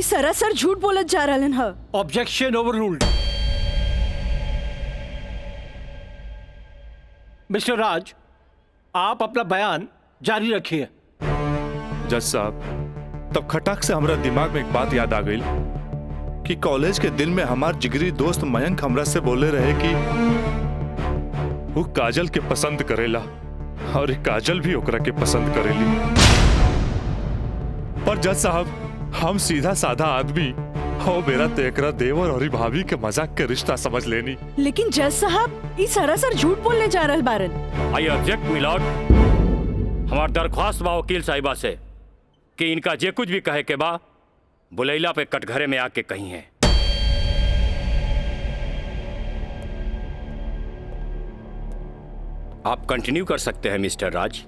सरासर झूठ बोलत जा रहलन ह। Objection overruled. मिस्टर राज, आप अपना बयान जारी रखिए। जज साहब, तब खटाक से हमरा दिमाग में एक बात याद आ गई कि कॉलेज के दिन में हमार जिगरी दोस्त मयंक हमरा से बोले रहे कि वो काजल के पसंद करेला और एक काजल भी ओकरा के पसंद करेली। पर जज साहब, हम सीधा साधा आदमी हो मेरा तेकरा देवर और भाभी के मजाक के रिश्ता समझ लेनी। लेकिन जज साहब, ई सरासर झूठ बोलने जा रहल बारन। I object my lord. हमार दरख्वास्त बा वकील साहिबा से कि इनका जे कुछ भी कहे के बा बुलैला पे कटघरे में आके कही है। आप कंटिन्यू कर सकते हैं मिस्टर राज।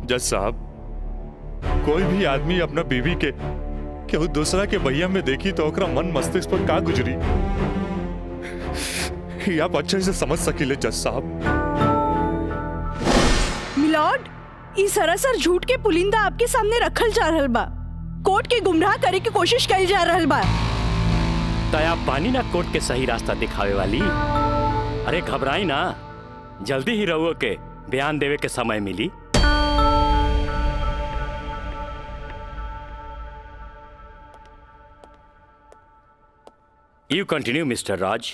जज साहब, कोई भी आदमी अपना बीवी के केहू दूसरा के बहिया में देखी तो ओकरा मन मस्तिष्क पर का गुजरी, ये आप अच्छे से समझ सकीले जज साहब। मिलॉर्ड, ई सरासर झूठ के पुलिंदा आपके सामने रखल जा रहल बा। कोर्ट के गुमराह करे की कोशिश कइल जा रहल बा। तया पानी ना कोर्ट के सही रास्ता दिखावे वाली। अरे घबराई ना, जल्दी ही रहुओ के बयान देवे के समय मिली। You continue, Mr. राज।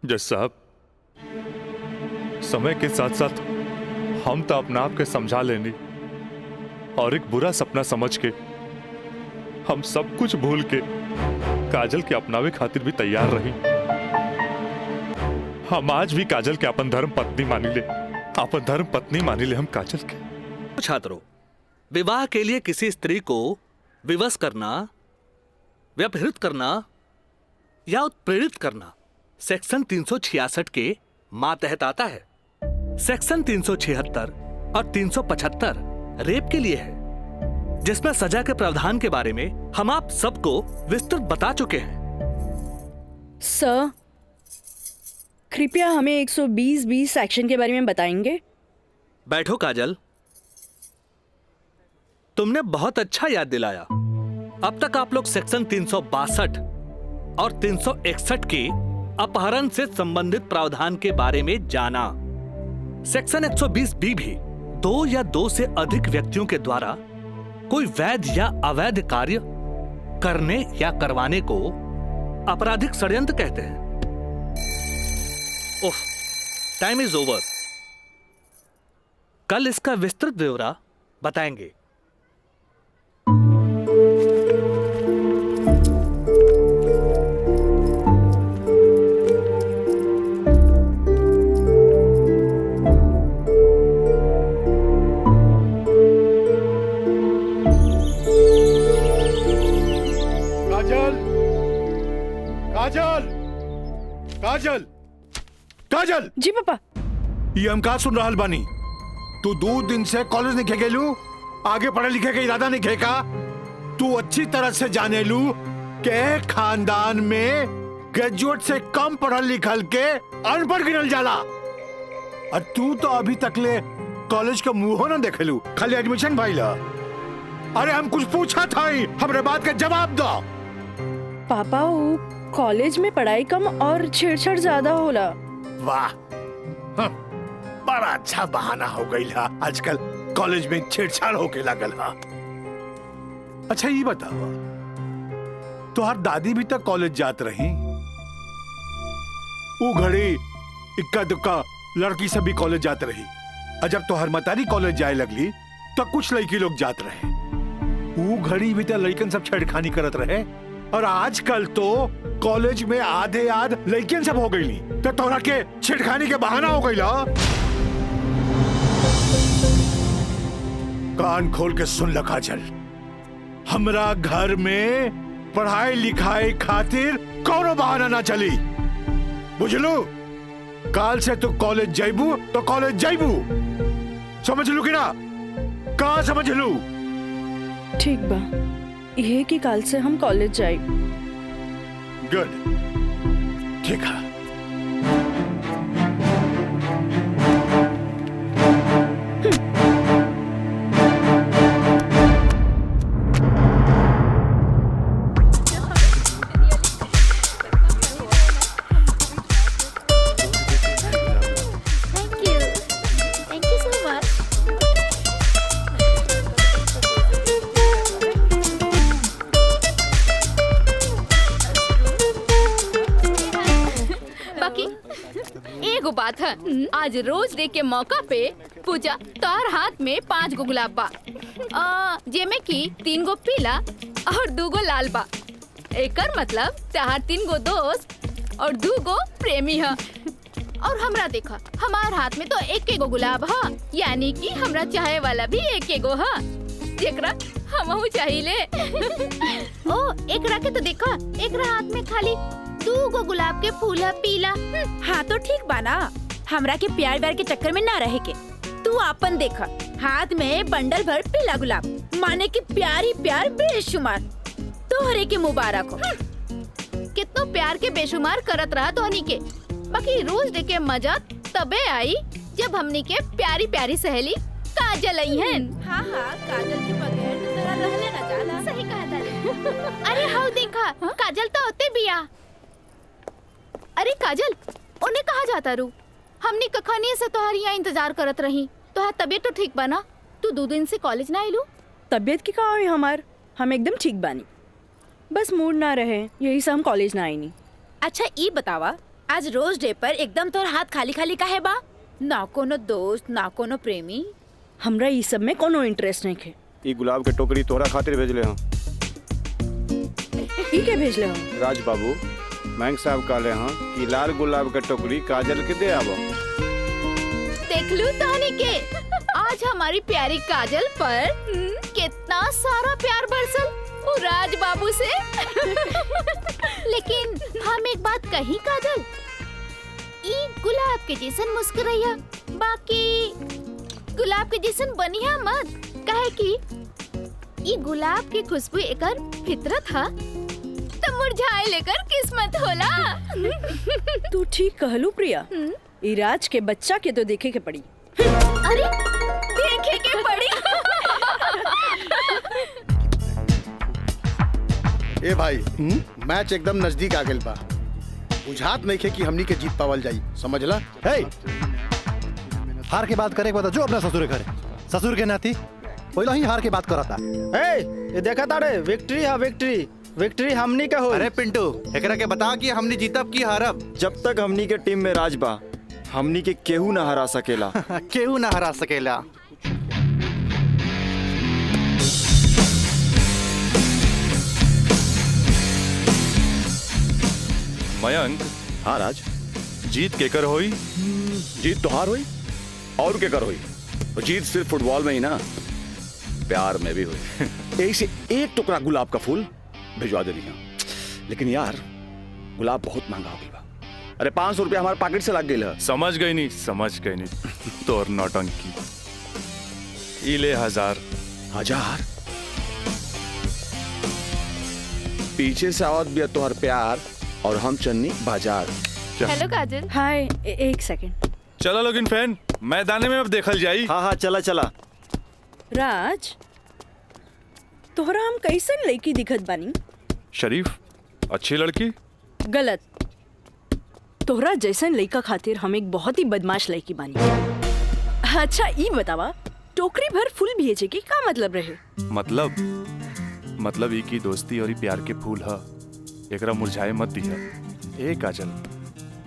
जज साहब, समय के साथ साथ हम तो अपना आप के समझा लेनी और एक बुरा सपना समझ के हम सब कुछ भूल के काजल के अपनावे खातिर भी तैयार रही। हम आज भी काजल के अपन धर्म पत्नी मानी ले, अपन धर्म पत्नी मानी ले हम काजल के। छात्रों, विवाह के लिए किसी स्त्री को विवश करना, व्यभिचारित करना या उत्प्रेरित करना सेक्शन 366 के मातहत आता है। सेक्शन 376 और 375 रेप के लिए है, जिसमें सजा के प्रावधान के बारे में हम आप सबको विस्तृत बता चुके हैं। सर, कृपया हमें 120(b) सेक्शन के बारे में बताएंगे। बैठो काजल, तुमने बहुत अच्छा याद दिलाया। अब तक आप लोग सेक्शन 362 और 361 के अपहरण से संबंधित प्रावधान के बारे में जाना। सेक्शन 120(b) भी 2 या 2 से अधिक व्यक्तियों के द्वारा कोई वैध या अवैध कार्य करने या करवाने को आपराधिक षड्यंत्र कहते हैं। ओह, टाइम इज ओवर। कल इसका विस्तृत ब्यौरा बताएंगे। काजल, काजल, काजल। जी पापा। ये हम का सुन रहल बानी? तू 2 दिन से कॉलेज नहीं खेलू, आगे पढ़े लिखे के इरादा नहीं खेका। तू अच्छी तरह से जाने लू के खानदान में ग्रेजुएट से कम पढ़ल लिखल के अनपढ़ गिनल जाला। और तू तो अभी तक ले कॉलेज का मुंह ना देखेलू, खाली एडमिशन भइला। अरे हम कुछ पूछा था, हमरे बात का जवाब दो। पापा, वो कॉलेज में पढ़ाई कम और छेड़छाड़ ज्यादा होला। वाह, बड़ा अच्छा बहाना हो गई है। आजकल कॉलेज में छेड़छाड़ होके लगल है। अच्छा ये बताओ, तुहार दादी भी तक कॉलेज जात रही? वो घड़ी इक्का दुक्का लड़की से भी कॉलेज जात रही। और जब तुहार मतारी कॉलेज जाए लगली तो कुछ लड़की लोग जात रहे। वो घड़ी भी तो लड़कन सब छेड़खानी करत रहे, और आजकल तो कॉलेज में आधे आध लड़कियन सब हो गई, तो तोरा के छेड़खानी के बहाना हो गई ला। कान खोल के सुन लगा चल, हमरा घर में पढ़ाई लिखाई खातिर कोनो बहाना ना चली, बुझलू? काल से तू कॉलेज जाइबू तो कॉलेज जाइबू, समझ लू कि ना? का समझ लू? ठीक बा, यह कि काल से हम कॉलेज जाए। गुड, ठीक है। Thank you so much. बाकी एगो बात है, आज रोज डे के मौका पे पूजा तोहर हाथ में 5 गो गुलाब बा, जेमे की 3 गो पीला और 2 गो लाल बा। एकर मतलब तोहर 3 गो दोस्त और 2 गो प्रेमी है। और हमरा देखा, हमार हाथ में तो 1 गो गुलाब है, यानी कि हमरा चाहे वाला भी 1 गो है, जेकरा हमहू चाहिए। ओ एकरा के तो देखा, एकरा हाथ में खाली 2 गो गुलाब के फूल है पीला। हाँ तो ठीक बा ना, हमरा के प्यार व्यार के चक्कर में ना रहे के। तू आपन देखा, हाथ में बंडल भर पीला गुलाब, माने कि प्यार ही प्यार बेशुमार। तोहरे के मुबारक हो। कितनो प्यार के बेशुमार करत रहा तोहनी के, बाकी रोज डे के मजा तबे आई जब हमनी के प्यारी प्यारी सहेली काजल आई है। हाँ हाँ, काजल के बगैर तो तेरा रहले ना जाला। सही कहा था। अरे हाउ देखा, काजल तो होते बिया। अरे काजल, उन्हें कहा जाता रू? हमनी कखानी से तोहार यहाँ इंतजार करत रही। तोहार तबीयत तो ठीक बना? तू 2 दिन से कॉलेज ना आइलू? तबीयत की का हुई हमार? हम एकदम ठीक बानी, बस मूड ना रहे, यही से हम कॉलेज ना आई नहीं। अच्छा ई बतावा, आज रोज डे पर एकदम तोर हाथ खाली खाली काहे बा? ना कोनो दोस्त ना कोनो प्रेमी? हमरा ई सब में कोनो इंटरेस्ट नहीं है। ई गुलाब के टोकरी तोरा खातिर भेजले हम। ई के भेजले हो? राज बाबू बैंक साहब कहले हैं कि लाल गुलाब के टोकरी काजल के दे आवो। देख लू तोहनी के, आज हमारी प्यारी काजल पर कितना सारा प्यार बरसल वो राज बाबू से। लेकिन हम एक बात कही काजल, ई गुलाब के जैसन मुस्कुराइया, बाकी गुलाब के जैसन बनिया मत, काहे कि ई गुलाब की खुशबू एकर फितरत है, तो मुरझाए लेकर किस्मत होला। तू ठीक कहलू प्रिया, ई राज के बच्चा के तो देखे के पड़ी। अरे देखे के पड़ी। ए भाई, मैच एकदम नजदीक आ गइल बा, बुझात नहीं खे कि हमनी के जीत पावल जाई, समझला? हे, हार के बात करे के बता जो अपना ससुर करे, ससुर के नाती पहले ही हार के बात करता। ये देखा तारे, विक्ट्री है विक्ट्री, विक्ट्री हमनी का हो। अरे पिंटू, एकरा के बता कि हमनी जीतब की हारब? जब तक हमनी के टीम में राज बा, हमनी के केहू ना हरा सकेला। केहू ना हरा सकेला। मयंक। हाँ राज। जीत केकर होई? जीत तो हार हुई और केकर हुई, जीत सिर्फ फुटबॉल में ही ना, प्यार में भी हुई। यही से 1 टुकड़ा गुलाब का फूल भिजवा दे दिया, लेकिन यार गुलाब बहुत महंगा हो गया। अरे 500 रुपया हमारे पॉकेट से लग गई। समझ गई नहीं तोर नौटंकी। ई ले 1000। पीछे से आवत बिया तोहर प्यार और हम चन्नी बाजार। हेलो काजल। हाय, एक सेकंड। चलो लोगिन फैन, मैदाने में अब देखल जाई। हाँ हाँ चला चला। राज, तोहरा हम कैसन लड़की दिखत बानी? शरीफ, अच्छी लड़की। गलत, तोहरा जैसन लड़का खातिर हम एक बहुत ही बदमाश लड़की बानी। अच्छा ई बतावा, टोकरी भर फूल भेजे के का मतलब रहे? मतलब ई की दोस्ती और ई प्यार के फूल है, एकरा मुरझाए मत दिया। ए काजल,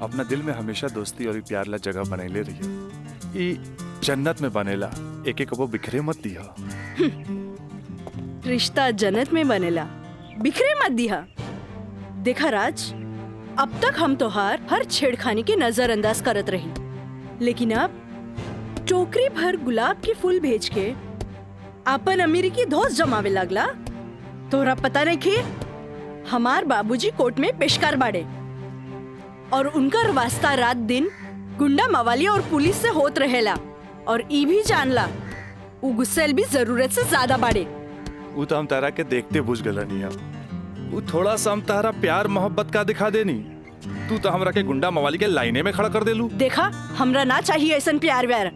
अपना दिल में हमेशा दोस्ती और ई प्यार ला जगह बनैले रहिए। ई जन्नत में बनेला, एक एक वो बिखरे मत दिया। रिश्ता जन्नत में बनेला, बिखरे मत दिया। देखा राज, अब तक हम तोहार हर छेड़खानी के नजरअंदाज करत रही, लेकिन अब टोकरी भर गुलाब के फूल भेज के अपन अमेरिकी दोस्त जमावे लगला। तोरा पता नहीं कि हमार बाबूजी कोर्ट में पेशकार बाड़े और उनका वास्ता रात दिन गुंडा मवाली और पुलिस से होत रहेला, और ई भी जानला उ गुस्सेल भी जरूरत से ज्यादा बाड़े। वो तो हम तारा के देखते बुझ गला नहीं, वो थोड़ा सा हम तारा प्यार मोहब्बत का दिखा देनी, तू तो हमरा के गुंडा मवाली के लाइने में खड़ा कर देलू। देखा, हमरा ना चाहिए ऐसन प्यार व्यार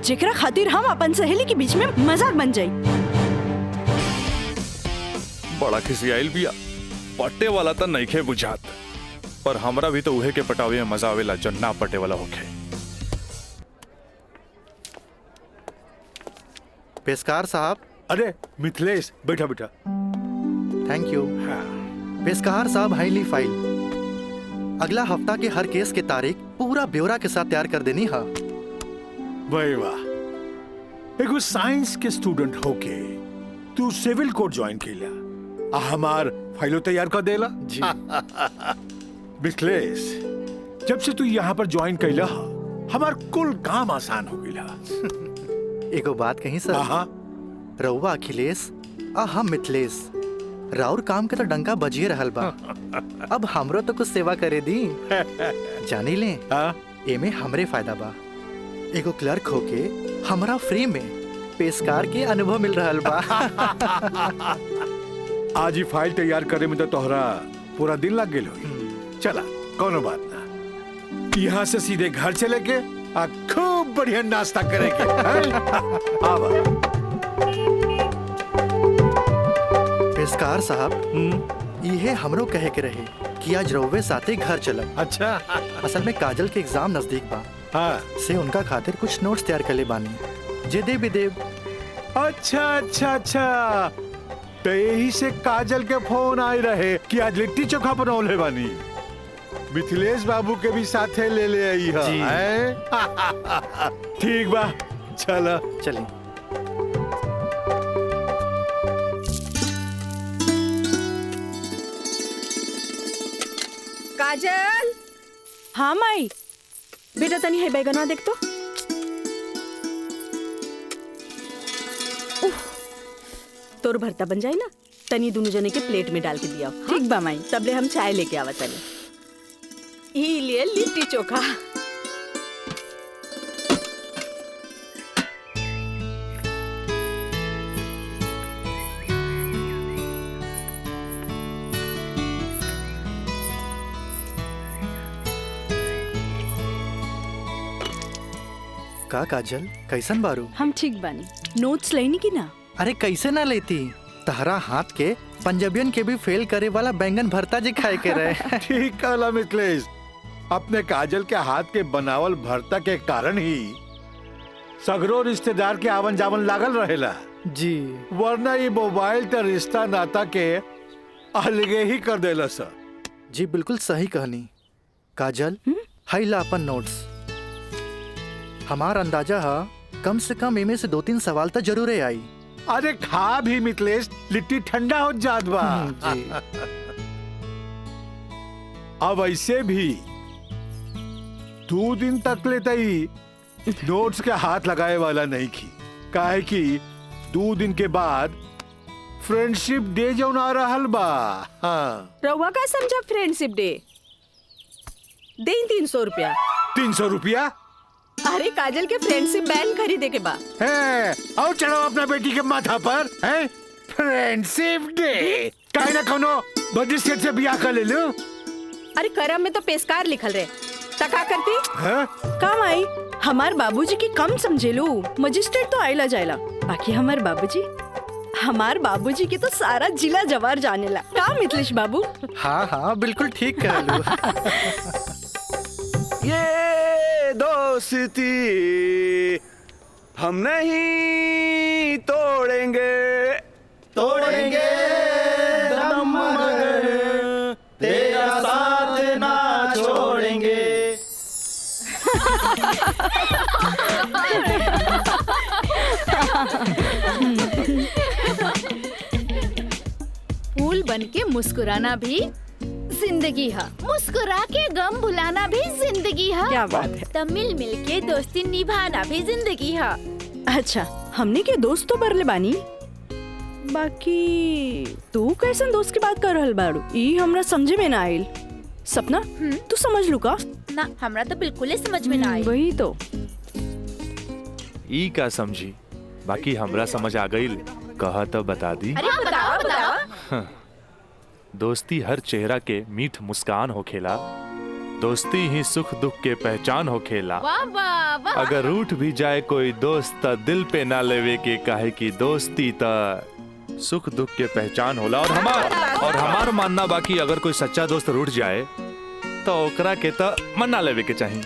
जेकरा खातिर हम अपन सहेली के बीच में मजाक बन जाई। बड़ा खिसियाइल बिया, पट्टे वाला तो नहीं खे बुझात, पर हमरा भी तो उहे के पटावे में मजा आवेला जो ना पटे वाला होखे। पेशकार साहब। अरे मिथिलेश, बैठा बैठा। Thank you. पेशकार साहब, हाईली फाइल अगला हफ्ता के हर केस के तारीख पूरा ब्यौरा के साथ तैयार कर देनी है। वाह वाह, एगो साइंस के स्टूडेंट होके तू सिविल कोर्ट ज्वाइन केला, हमार फाइलो तैयार कर देला जी। मिथिलेश, जब से तू यहाँ पर ज्वाइन कैला हमार कुल काम आसान हो गया। एगो बात कही सर, रउआ अखिलेश आ हम मिथिलेश, राउर काम के तो डंका बजिए रहल बा। अब हमरो तो कुछ सेवा करे दी। जानी ले, एमे हमरे फायदा बा। एगो क्लर्क होके हमरा फ्री में पेशकार के अनुभव मिल रहल बा। आज ही फाइल तैयार करे में तो तोहरा पूरा दिन लग गेल होई। चला, कोनो बात ना, यहाँ से सीधे घर चले के आ खूब बढ़िया नाश्ता करेंगे। आवा। पेशकार साहब, ये हमरो कहे के रहे कि आज रउवे साथे घर चलब। अच्छा। असल में काजल के एग्जाम नजदीक बा, से उनका खातिर कुछ नोट्स तैयार कर ले बानी, जे दे भी देव। अच्छा अच्छा अच्छा, तो यही से काजल के फोन आए रहे कि आज लिट्टी चोखा बनौले बानी। मिथिलेश बाबू के भी साथे ले ले आई है। ठीक बा, चला चली। काजल। हाँ माई। बेटा तनी है बैगनवा देख तो। तोर भरता बन जाए ना, तनी दोनों जने के प्लेट में डाल के दिया। ठीक बा माई, तबले हम चाय लेके आवा तनी। ई लिए लिट्टी चोखा। का काजल, कैसन बारू? हम ठीक बानी। नोट्स लेनी की ना? अरे कैसे ना लेती, तहरा हाथ के पंजाबियन के भी फेल करे वाला बैंगन भरता जी खाए के रहे। ठीक कहला मिथिलेश, अपने काजल के हाथ के बनावल भरता के कारण ही सगरो रिश्तेदार के आवन जावन लागल रहेला जी, वरना ये मोबाइल तो रिश्ता नाता के अलगे ही कर देला सर। जी बिल्कुल सही कहनी। काजल, हाई ला अपन नोट्स। हमार अंदाजा है कम से कम इमे से 2-3 सवाल तो जरूर आई। अरे खा भी मिथिलेश, लिट्टी ठंडा हो जात बा। अब ऐसे भी 2 दिन तक लेते ही नोट्स के हाथ लगाए वाला नहीं की, काहे कि 2 दिन के बाद फ्रेंडशिप डे जो आ रहल बा। हाँ। रउआ का समझा फ्रेंडशिप डे? दे 300 रुपया। 300 रुपया? अरे काजल के फ्रेंडशिप बैंड खरीदे के बा। है, आओ चढ़ो अपना बेटी के माथा पर। है फ्रेंडशिप डे, काहे ना कोनो बड़ी सेठ से बियाह कर ले लो। अरे करम में तो पेशकार लिखल रहे, तका करती काम आई। हमार बाबूजी की कम समझे लो, मजिस्ट्रेट तो आइला जाइला, बाकी हमार बाबूजी की तो सारा जिला जवार जानेला। का मिथिलेश बाबू? हाँ हाँ बिल्कुल ठीक कह लू। ये दोस्ती हम नहीं तोड़ेंगे, तोड़ेंगे दम मगर तेरा साथ ना छोड़ेंगे। फूल बन के मुस्कुराना भी जिंदगी है, मुस्कुरा के गम भुलाना भी जिंदगी है। क्या बात है। तब मिल मिल के दोस्ती निभाना भी जिंदगी है। अच्छा, हमने के दोस्त तो बरले बानी, बाकी तू कैसन दोस्त की बात कर रहल बाड़ू, ई हमरा समझे में ना आइल। सपना, तू समझ लू का? ना, हमरा तो बिल्कुल ही समझ में ना आई। वही तो। ई का समझी, बाकी हमरा समझ आ गई। कहा तो बता दी। अरे बताओ बताओ। दोस्ती हर चेहरा के मीठ मुस्कान होखेला, दोस्ती ही सुख दुख के पहचान होखेला। वाह वाह वाह। अगर रूठ भी जाए कोई दोस्त त दिल पे ना लेवे के, काहे की दोस्ती त सुख दुख के पहचान होला। और हमार मानना बाकी अगर कोई सच्चा दोस्त रूठ जाए तो ओकरा के त मना लेवे के चाहिए।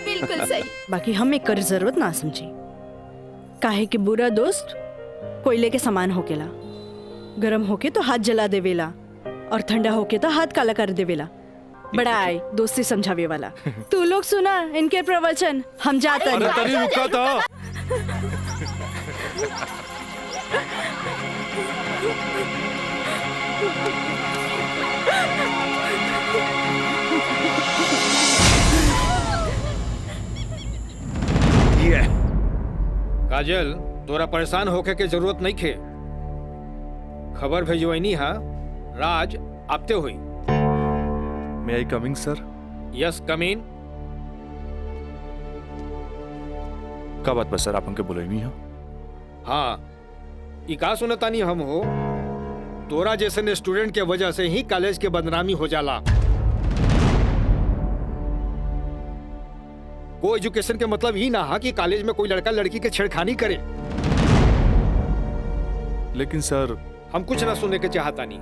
बिल्कुल सही। बाकी हम एक कर जरूरत ना समझी, काहे कि बुरा दोस्त कोयले के समान होकेला, गरम होके तो हाथ जला देवेला और ठंडा होके तो हाथ काला कर देवेला। बड़ा आए दोस्ती समझावे वाला। तू लोग सुना इनके प्रवचन, हम जाते हैं। अरे तरी रुका तो। ये काजल, तोरा परेशान होके के जरूरत नहीं खे। खबर भेजवैनी हा, राज आपते हुई। मे आई कमिंग सर? यस, कम इन। का बात बस सर, आप हमके बुलाइनी है? हाँ, ई का सुनतानी हम हो, तोरा जैसे स्टूडेंट के वजह से ही कॉलेज के बदनामी हो जाला। को एजुकेशन के मतलब ही ना हा कि कॉलेज में कोई लड़का लड़की के छेड़खानी करे। लेकिन सर, हम कुछ ना सुनने के चाहता नहीं।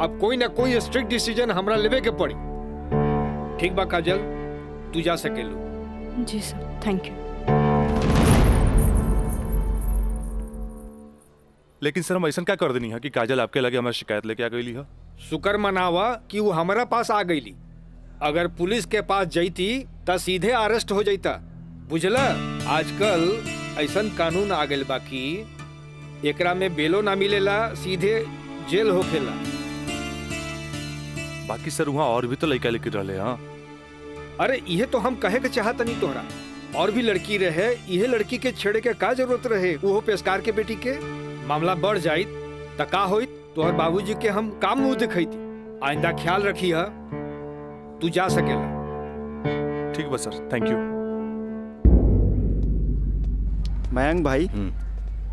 अब कोई ना कोई स्ट्रिक्ट डिसीजन हमरा लेवे के पड़ी। ठीक बा काजल, तू जा सकेलू। जी सर, थैंक यू। लेकिन सर हम ऐसा क्या कर देनी है कि काजल आपके लगे हमारी शिकायत लेके आ गई है? शुक्र मनावा कि वो हमारा पास आ गईली। अगर पुलिस के पास जईती त सीधे अरेस्ट हो जाता। बुझला, आजकल ऐसन कानून आ गइल बा कि एकरा में बेलो ना मिलेला, सीधे जेल होखेला। बाकी सर वहाँ और भी तो लड़का लेके रहले। हाँ, अरे इहे तो हम कहे के चाहत नहीं तोहरा, और भी लड़की रहे, इहे लड़की के छेड़े के का जरूरत रहे? वो पेशकार के बेटी के मामला बढ़ जाइत त का होइत? तोहर बाबूजी के हम काम मुंह दिखैती। आइंदा ख्याल रखी है, तू जा सकेला। ठीक बा सर, थैंक यू। मयंक भाई,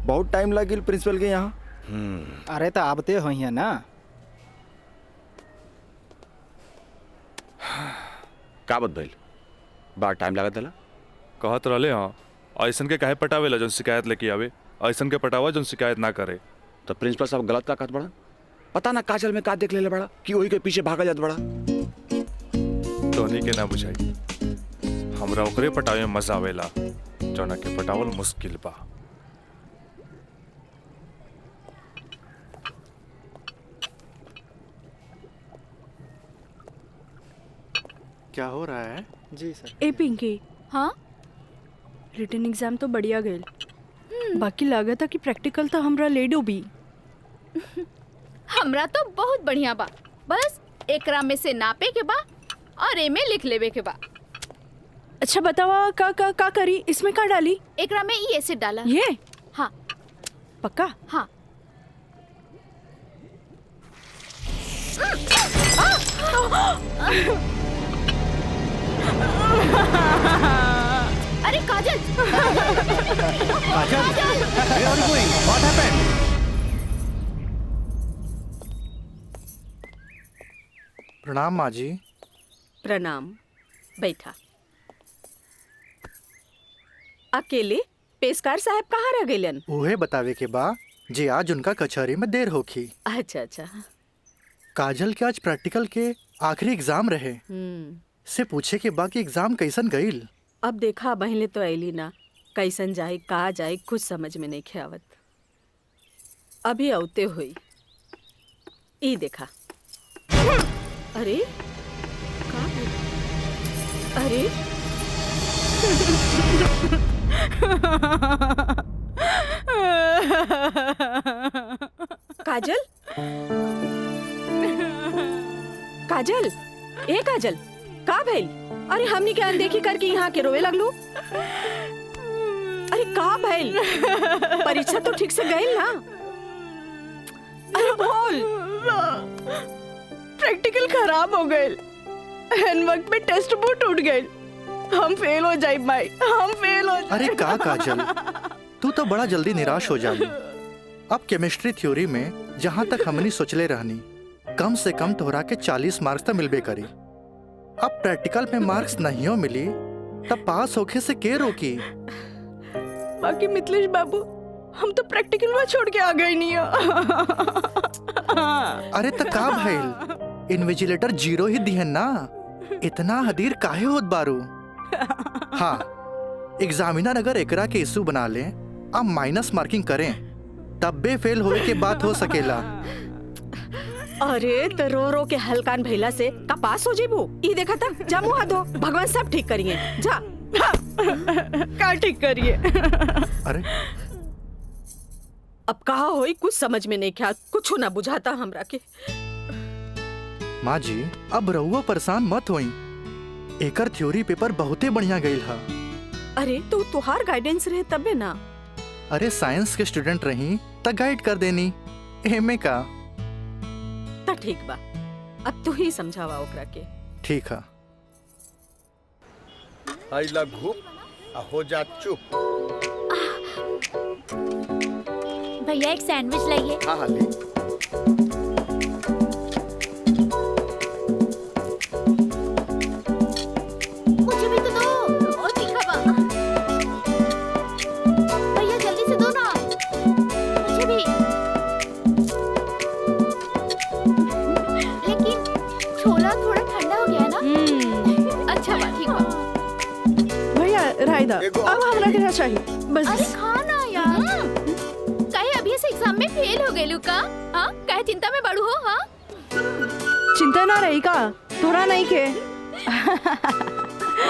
बहुत टाइम लगिल प्रिंसिपल के यहाँ। अरे तो आबते हो ना। का बात भइल? बड़ा टाइम लागत दला। कहत रहले हाँ, ऐसन के काहे पटावेला जौन शिकायत लेके आवे, ऐसन के पटावा जौन शिकायत ना करे। तो प्रिंसिपल साहब गलत का कहत बड़ा? पता ना काजल में का देख लेले बड़ा कि वही के पीछे भागा जात बड़ा। तोहनी के ना बुझाई, हमरा ओकरे पटावे में मजा आवेला जौना के पटावल मुश्किल बा। क्या हो रहा है? जी सर। ए पिंकी, हाँ, रिटन एग्जाम तो बढ़िया गए, बाकी लागत है कि प्रैक्टिकल तो हमरा ले डूबी। हमरा तो बहुत बढ़िया बा, बस एकरा में से नापे के बा और एमे लिख लेवे के बा। अच्छा बतावा, का करी? इसमें का डाली? एकरा में ई एसिड डाला। ये? हाँ। पक्का? हाँ। अरे काजल! काजल! Where are you going? What happened? प्रणाम माँ जी। प्रणाम, बैठा। अकेले पेशकार साहब कहाँ रह गइलन? उहे बतावे के बा जे आज उनका कचहरी में देर होखी। अच्छा अच्छा। काजल के आज प्रैक्टिकल के आखिरी एग्जाम रहे, से पूछे के बा कि एग्जाम कैसन गईल। अब देखा बहले तो ऐली ना, कैसन जाए का जाए कुछ समझ में नहीं आवत। अभी औते हुई ई देखा। अरे का? अरे काजल, काजल, ए काजल, का भइल? अरे हमनी के अनदेखी करके यहाँ के रोवे लगलू। अरे का भइल? परीक्षा तो ठीक से गई ना? अरे बोल। प्रैक्टिकल खराब हो गए। एन वक्त में टेस्ट बुक टूट गए। हम फेल हो जाए भाई, हम फेल हो जाए। अरे का काजल, तू तो बड़ा जल्दी निराश हो जाई। अब केमिस्ट्री थ्योरी में जहाँ तक हमनी सोचले रहनी, कम से कम तोहरा के 40 मार्क्स तो मिलबे करी। अब प्रैक्टिकल में मार्क्स नहीं हो मिली तब पास होके से के रोकी? बाकी मिथिलेश बाबू, हम तो प्रैक्टिकल में छोड़ के आ गए नहीं। अरे तो का भइल? इन्विजिलेटर 0 ही दिहन ना, इतना हदीर काहे होत बारू? हाँ, एग्जामिनर अगर एकरा के इशू बना ले, अब माइनस मार्किंग करें, तब बे फेल होए के बात हो सकेला। अरे तो रो रो के हलकान भैला से का पास हो जेबू? ई देखा था, जा मुँह हाथ धो, भगवान सब ठीक करिए, जा। का ठीक करिए? अरे अब कहा होई कुछ समझ में नहीं क्या, कुछ ना बुझाता हमरा के। माँ जी, अब रहुआ परेशान मत होई, एकर थ्योरी पेपर बहुते बढ़िया गईल हा। अरे तो तुहार गाइडेंस रहे तबे ना। अरे साइंस के स्टूडेंट रही त गाइड कर देनी, एमे का। ता ठीक बा, अब तू ही समझावा ओकरा के। ठीक है। आई लघु हो जा चुप। भैया एक सैंडविच लाइए। हाँ हाँ ले। मुझे भी तो दो, और तीखा बा। भैया जल्दी से दो ना, मुझे भी। लेकिन छोला थोड़ा ठंडा हो गया है ना? अच्छा बा, ठीक बा। भैया रायदा, अब हमरा के चाहिए बस। अरे खाना यार, कहे अभी से एग्जाम में फेल हो गए लुका? हाँ, कहे चिंता में बड़ू हो? हाँ, चिंता ना रही का, तोरा नहीं के।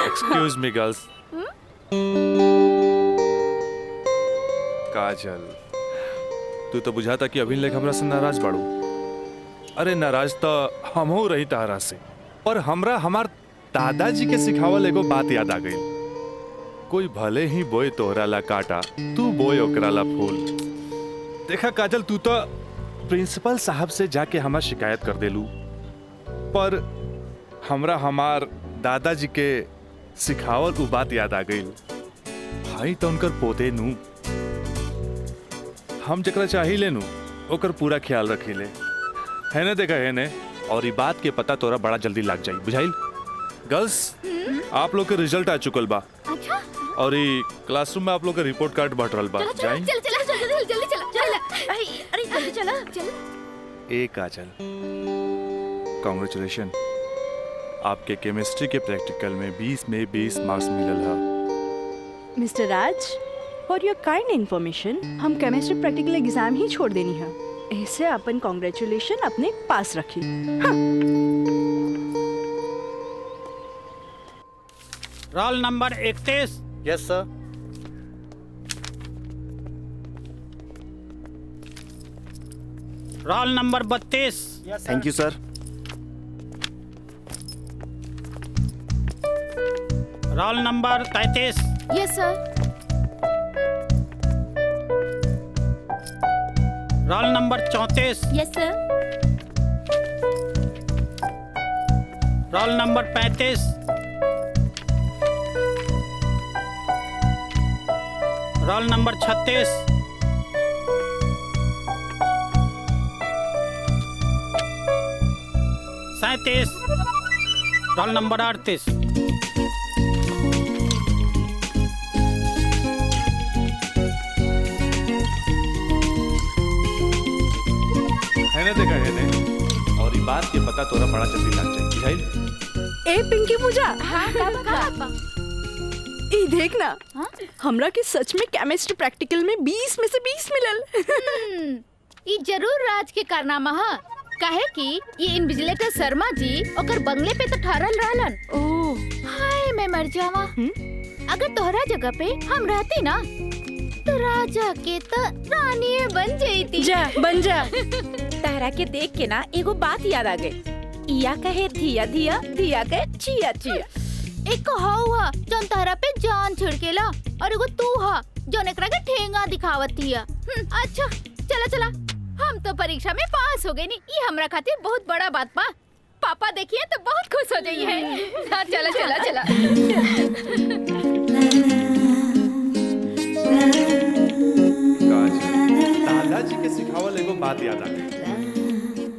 Excuse me girls. काजल, तू तो बुझाता कि अभी लेक हमरा से नाराज बाड़ू। अरे नाराज तो हमहू रही तारा से, और हमरा हमार दादाजी के सिखावल एगो बात याद आ गई। कोई भले ही बोए तोहरा ला काटा, तू बोए ओकरा ला फूल। देखा काजल, तू तो प्रिंसिपल साहब से जाके हमार शिकायत कर देलू, पर हमरा हमार दादाजी के सिखावल उ बात याद आ गई। भाई तो उनकर पोते नू, हम जकरा चाही लेनू ओकर पूरा ख्याल रखी ले, है ना? देखा है ने, और ये बात के पता तोरा बड़ा जल्दी लग जाई, बुझाइल? गर्ल्स, आप लोग के रिजल्ट आ चुकल बा। अच्छा। और ये क्लासरूम में आप लोग का रिपोर्ट कार्ड बट रहल बा। जाई? चल चल चल जल्दी चला। अरे जल्दी चला, चल। ए काजल, कांग्रेचुलेशन, आपके केमिस्ट्री के प्रैक्टिकल में 20 में 20 मार्क्स मिलल है। Mister Raj, for your kind information, हम केमिस्ट्री प्रैक्टिकल एग्जाम ही छोड़ देनी है। ऐसे अपन कांग्रेचुलेशन अपने पास रखी। हाँ। Roll number 31। Yes sir. Roll number 32। Thank you sir. Roll number 33। Yes sir. Roll number 34। Yes sir. Roll number 35। Roll number 36। Roll number 38। है ना? देखा है ने, और ये बात के पता तोरा बड़ा जल्दी लग जाए, बुझाइल? ए पिंकी पूजा, हाँ, का ई देखना, हमरा के सच में केमिस्ट्री प्रैक्टिकल में 20 में से 20 मिलल। ई जरूर राज के कारनामा है, काहे कि ये इन्विजिलेटर शर्मा जी ओकर बंगले पे तो ठहरल रहलन। ओह हाय, मैं मर जावा। अगर तोहरा जगह पे हम रहती ना, तो राजा के तो रानी बन जाती। जा बन जा। तारा के देख के ना एगो बात याद आ गई। इया कहे धिया धिया, धिया कहे चिया चिया। एक हवा जौन तहरा पे जान छिड़केला और एगो तू हा जौन एकरा के ठेंगा दिखावतिया। अच्छा चला चला, हम तो परीक्षा में पास हो गए नी, ये हमरा खातिर बहुत बड़ा बात बा। पापा देखिए तो बहुत खुश हो जाइए। हाँ चला चला चला। दादाजी के सिखावल एगो बात याद आ गई,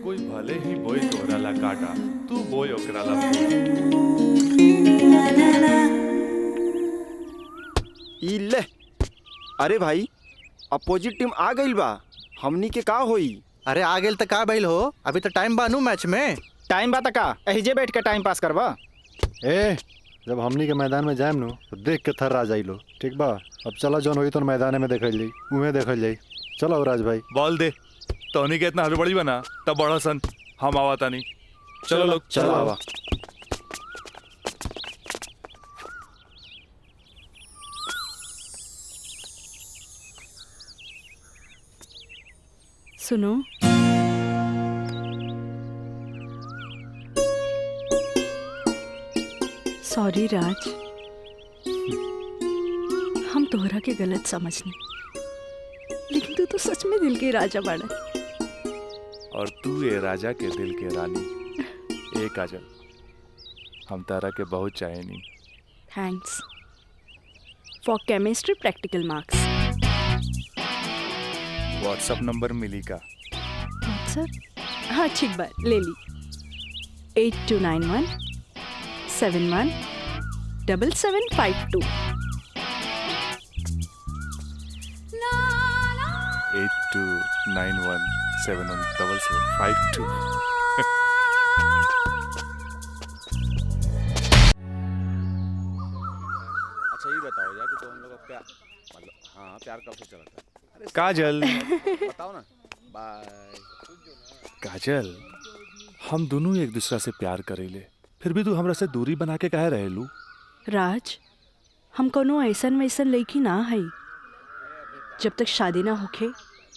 कोई भले ही बोई तोहरा ला काटा, तू बोई ओकरा ला ई ले। अरे भाई अपोजिट टीम आ गई बा, हमनी के का होई? अरे आ गेल त का भइल हो, अभी तो टाइम बानू मैच में। टाइम बा त का एहिजे बैठ के टाइम पास करबा। ए जब हमनी के मैदान में जाएम नु तो देख के थर्रा जाइलो, ठीक बा? अब चला जौन होई तो मैदान में देखल जाई, उहे देखल जाई। चलो राज भाई बॉल दे। तोनी के इतना हड़बड़ी बना तब बड़ा सन हम आवा तानी। चलो लोग चलो आवा। सुनो, सॉरी राज, हम तोहरा के गलत समझनी, लेकिन तू तो सच में दिल के राजा बाड़ा। और तू ये राजा के दिल के रानी। ए काजल, हम तारा के बहुत चाहेनी। Thanks for chemistry practical marks. WhatsApp number मिली का? व्हाट्सएप? हाँ ठीक बा, ले ली। 8291 71 7752। 8291717752। अच्छा ये बताओ यार कि तो हम लोग का प्यार, मतलब हाँ प्यार कब से चला था? काजल बताओ ना। बाय। काजल, हम दोनों एक दूसरा से प्यार करेले, फिर भी तू हमरा से दूरी बना के काहे रहेलू? राज, हम कोनो ऐसन वैसन लड़की ना है। जब तक शादी ना होखे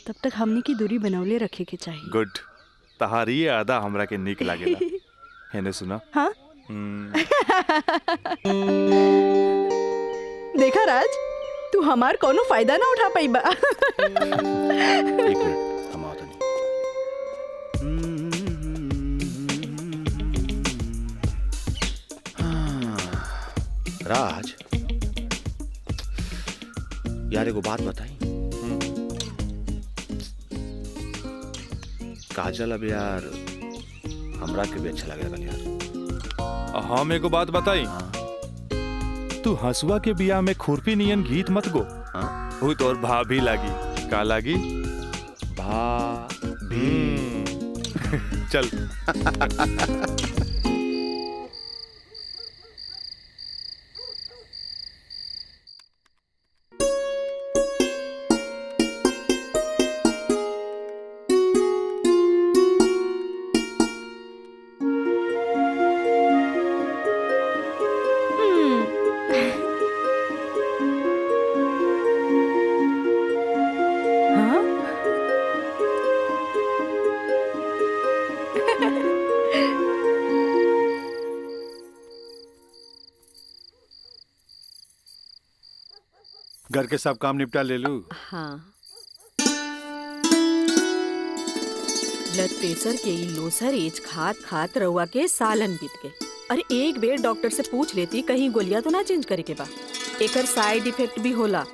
तब तक हमनी की दूरी बनौले रखे के चाहिए। गुड, तहारी ये आदा हमरा के निक लागेला। हेने सुना? हाँ? देखा राज, तू हमार कोनो फायदा ना उठा पाई बा। एक मिनट हम आओ तनी। राज यार एगो बात बताई। काजल अब यार हमरा के भी अच्छा लगे यार। हम एगो बात बताई। तू हंसुआ के बिया में खुरपी नियन गीत मत गो। वो तोर भाभी लागी। का लागी? भाभी। चल। घर के सब काम निपटा ले लू? हाँ, ब्लड प्रेशर के ई लोसर एज खात खात रउआ के सालन बीत गए। अरे एक बेर डॉक्टर से पूछ लेती, कहीं गोलियां तो ना चेंज करे के बा। एकर साइड इफेक्ट भी होला।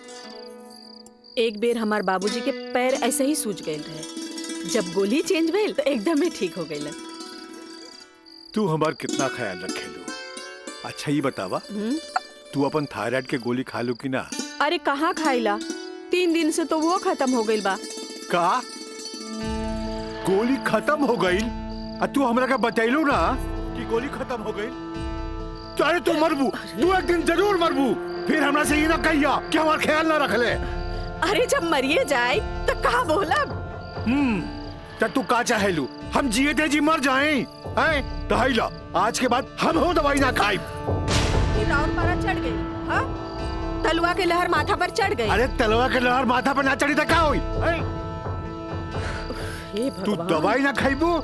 एक बेर हमार बाबूजी के पैर ऐसे ही सूज गए रहे, जब गोली चेंज भइल तो एकदम ठीक हो गइल। तू हमार कितना ख्याल रखेलू? अच्छा ये बतावा, तू अपन थायराइड के गोली खा लू कि ना? अरे कहाँ खाइला, 3 दिन से तो वो खत्म हो गइल बा। का गोली खत्म हो गई? तू हमरा का बतैलू ना कि गोली खत्म हो गई? अरे तू मरबू, तू एक दिन जरूर मरबू। फिर हमरा से ये ना कहिया कि हमार ख्याल ना रख ले। अरे जब मरिए जाए तो कहा बोला? तू का चाहेलू? हम जिए थे जी मर जाएं? हैं? तो हाइला, आज के बाद हम हो दवाई ना खाई। और पारा चढ़ गई। हाँ? तलवा के लहर माथा पर चढ़ गई। अरे तलवा के लहर माथा पर ना चढ़ी तो क्या हुई? तू दवाई ना खाइबू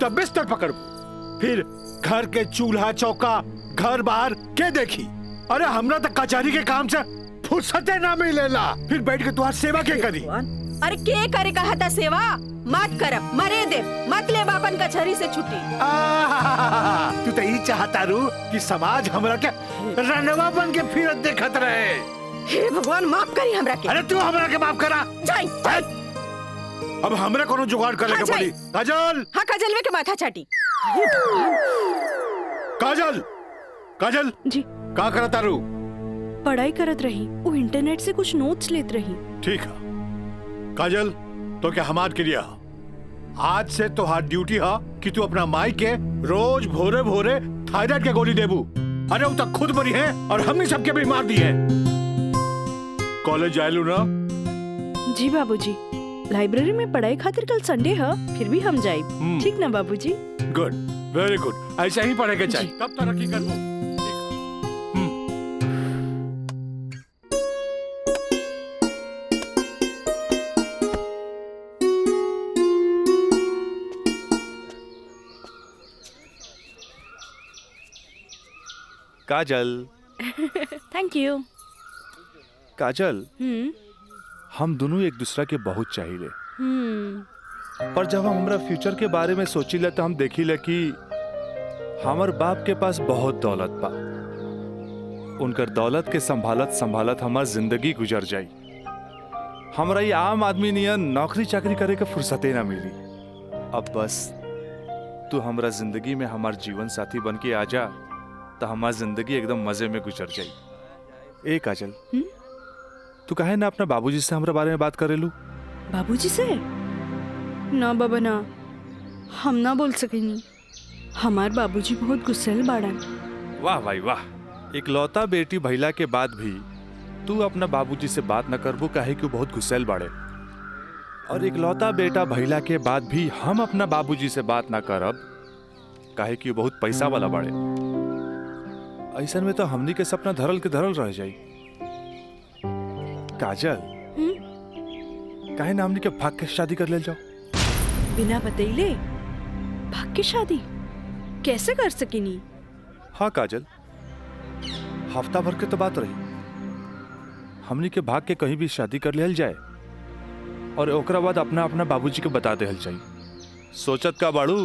तब बिस्तर पकड़बू। फिर घर के चूल्हा चौका घर बाहर के देखी। अरे हमरा तक कचहरी के काम से फुर्सते ना मिलेला, फिर बैठ के तुम्हारी सेवा के करी। अरे के करे कहा था सेवा मत करब मरे दे मत ले बापन कचहरी से छुट्टी। तू तो यही चाहता रू कि समाज हमरा के रनवा बन के फिरत देखत रहे। हे भगवान माफ करी हमरा के। अरे तू हमरा के माफ करा। जाई अब हमरा कोनो जुगाड़ करे के पड़ी। काजल। हाँ काजलवे के माथा चाटी। काजल काजल जी का करता रू? पढ़ाई करत रही, वो इंटरनेट से कुछ नोट्स लेत रही। ठीक है काजल, तो क्या हमार के लिए आज से तो हाथ ड्यूटी है कि तू अपना माई के रोज भोरे भोरे थायराइड के गोली देबू। अरे वो तक खुद मरी है और हमने सबके बीमार दी है। कॉलेज आयलू ना? जी बाबूजी, लाइब्रेरी में पढ़ाई खातिर कल संडे है, फिर भी हम जाए। ठीक ना बाबूजी? गुड, वेरी गुड, ऐसा ही पढ़े के चाहिए, तब तरक्की करबो। काजल। Thank you. काजल, हम दोनों एक दूसरा के बहुत चाहिए, पर जब हम हमरा फ्यूचर के बारे में सोचिले तो हम देखिले कि हमार बाप के पास बहुत दौलत बा। उनकर दौलत के संभालत संभालत हमार जिंदगी गुजर जाई। हमरा ये आम आदमी नियन नौकरी चाकरी करे के फुर्सते ना मिली। अब बस तू हमरा जिंदगी में हमार जीवन साथी बन के आ जा, तो हमार जिंदगी एकदम मजे में गुजर जाई। ए काजल, तू काहे ना अपना बाबूजी से हमरा बारे में बात करेलू? बाबूजी से? ना बाबा ना, हम ना बोल सकेनी। हमार बाबूजी बहुत गुस्सेल बाड़न। वाह भाई वाह, इकलौता बेटी भैला के बाद भी तू अपना बाबूजी से बात न करबू, काहे कि बहुत गुस्सेल बाड़े। और इकलौता बेटा भैला के बाद भी हम अपना बाबूजी से बात ना करब, काहे कि बहुत पैसा वाला बाड़े। ऐसा में तो हमनी के सपना धरल के धरल रह जाई। काजल, काहे ना हमनी के भाग के शादी कर ले जाओ? बिना बतैले भाग के शादी कैसे कर सकेनी? हाँ काजल, हफ्ता भर के तो बात रही, हमनी के भाग के कहीं भी शादी कर लेल जाए और ओकरा बाद अपना अपना बाबूजी के बता देहल जाई। सोचत का बाड़ू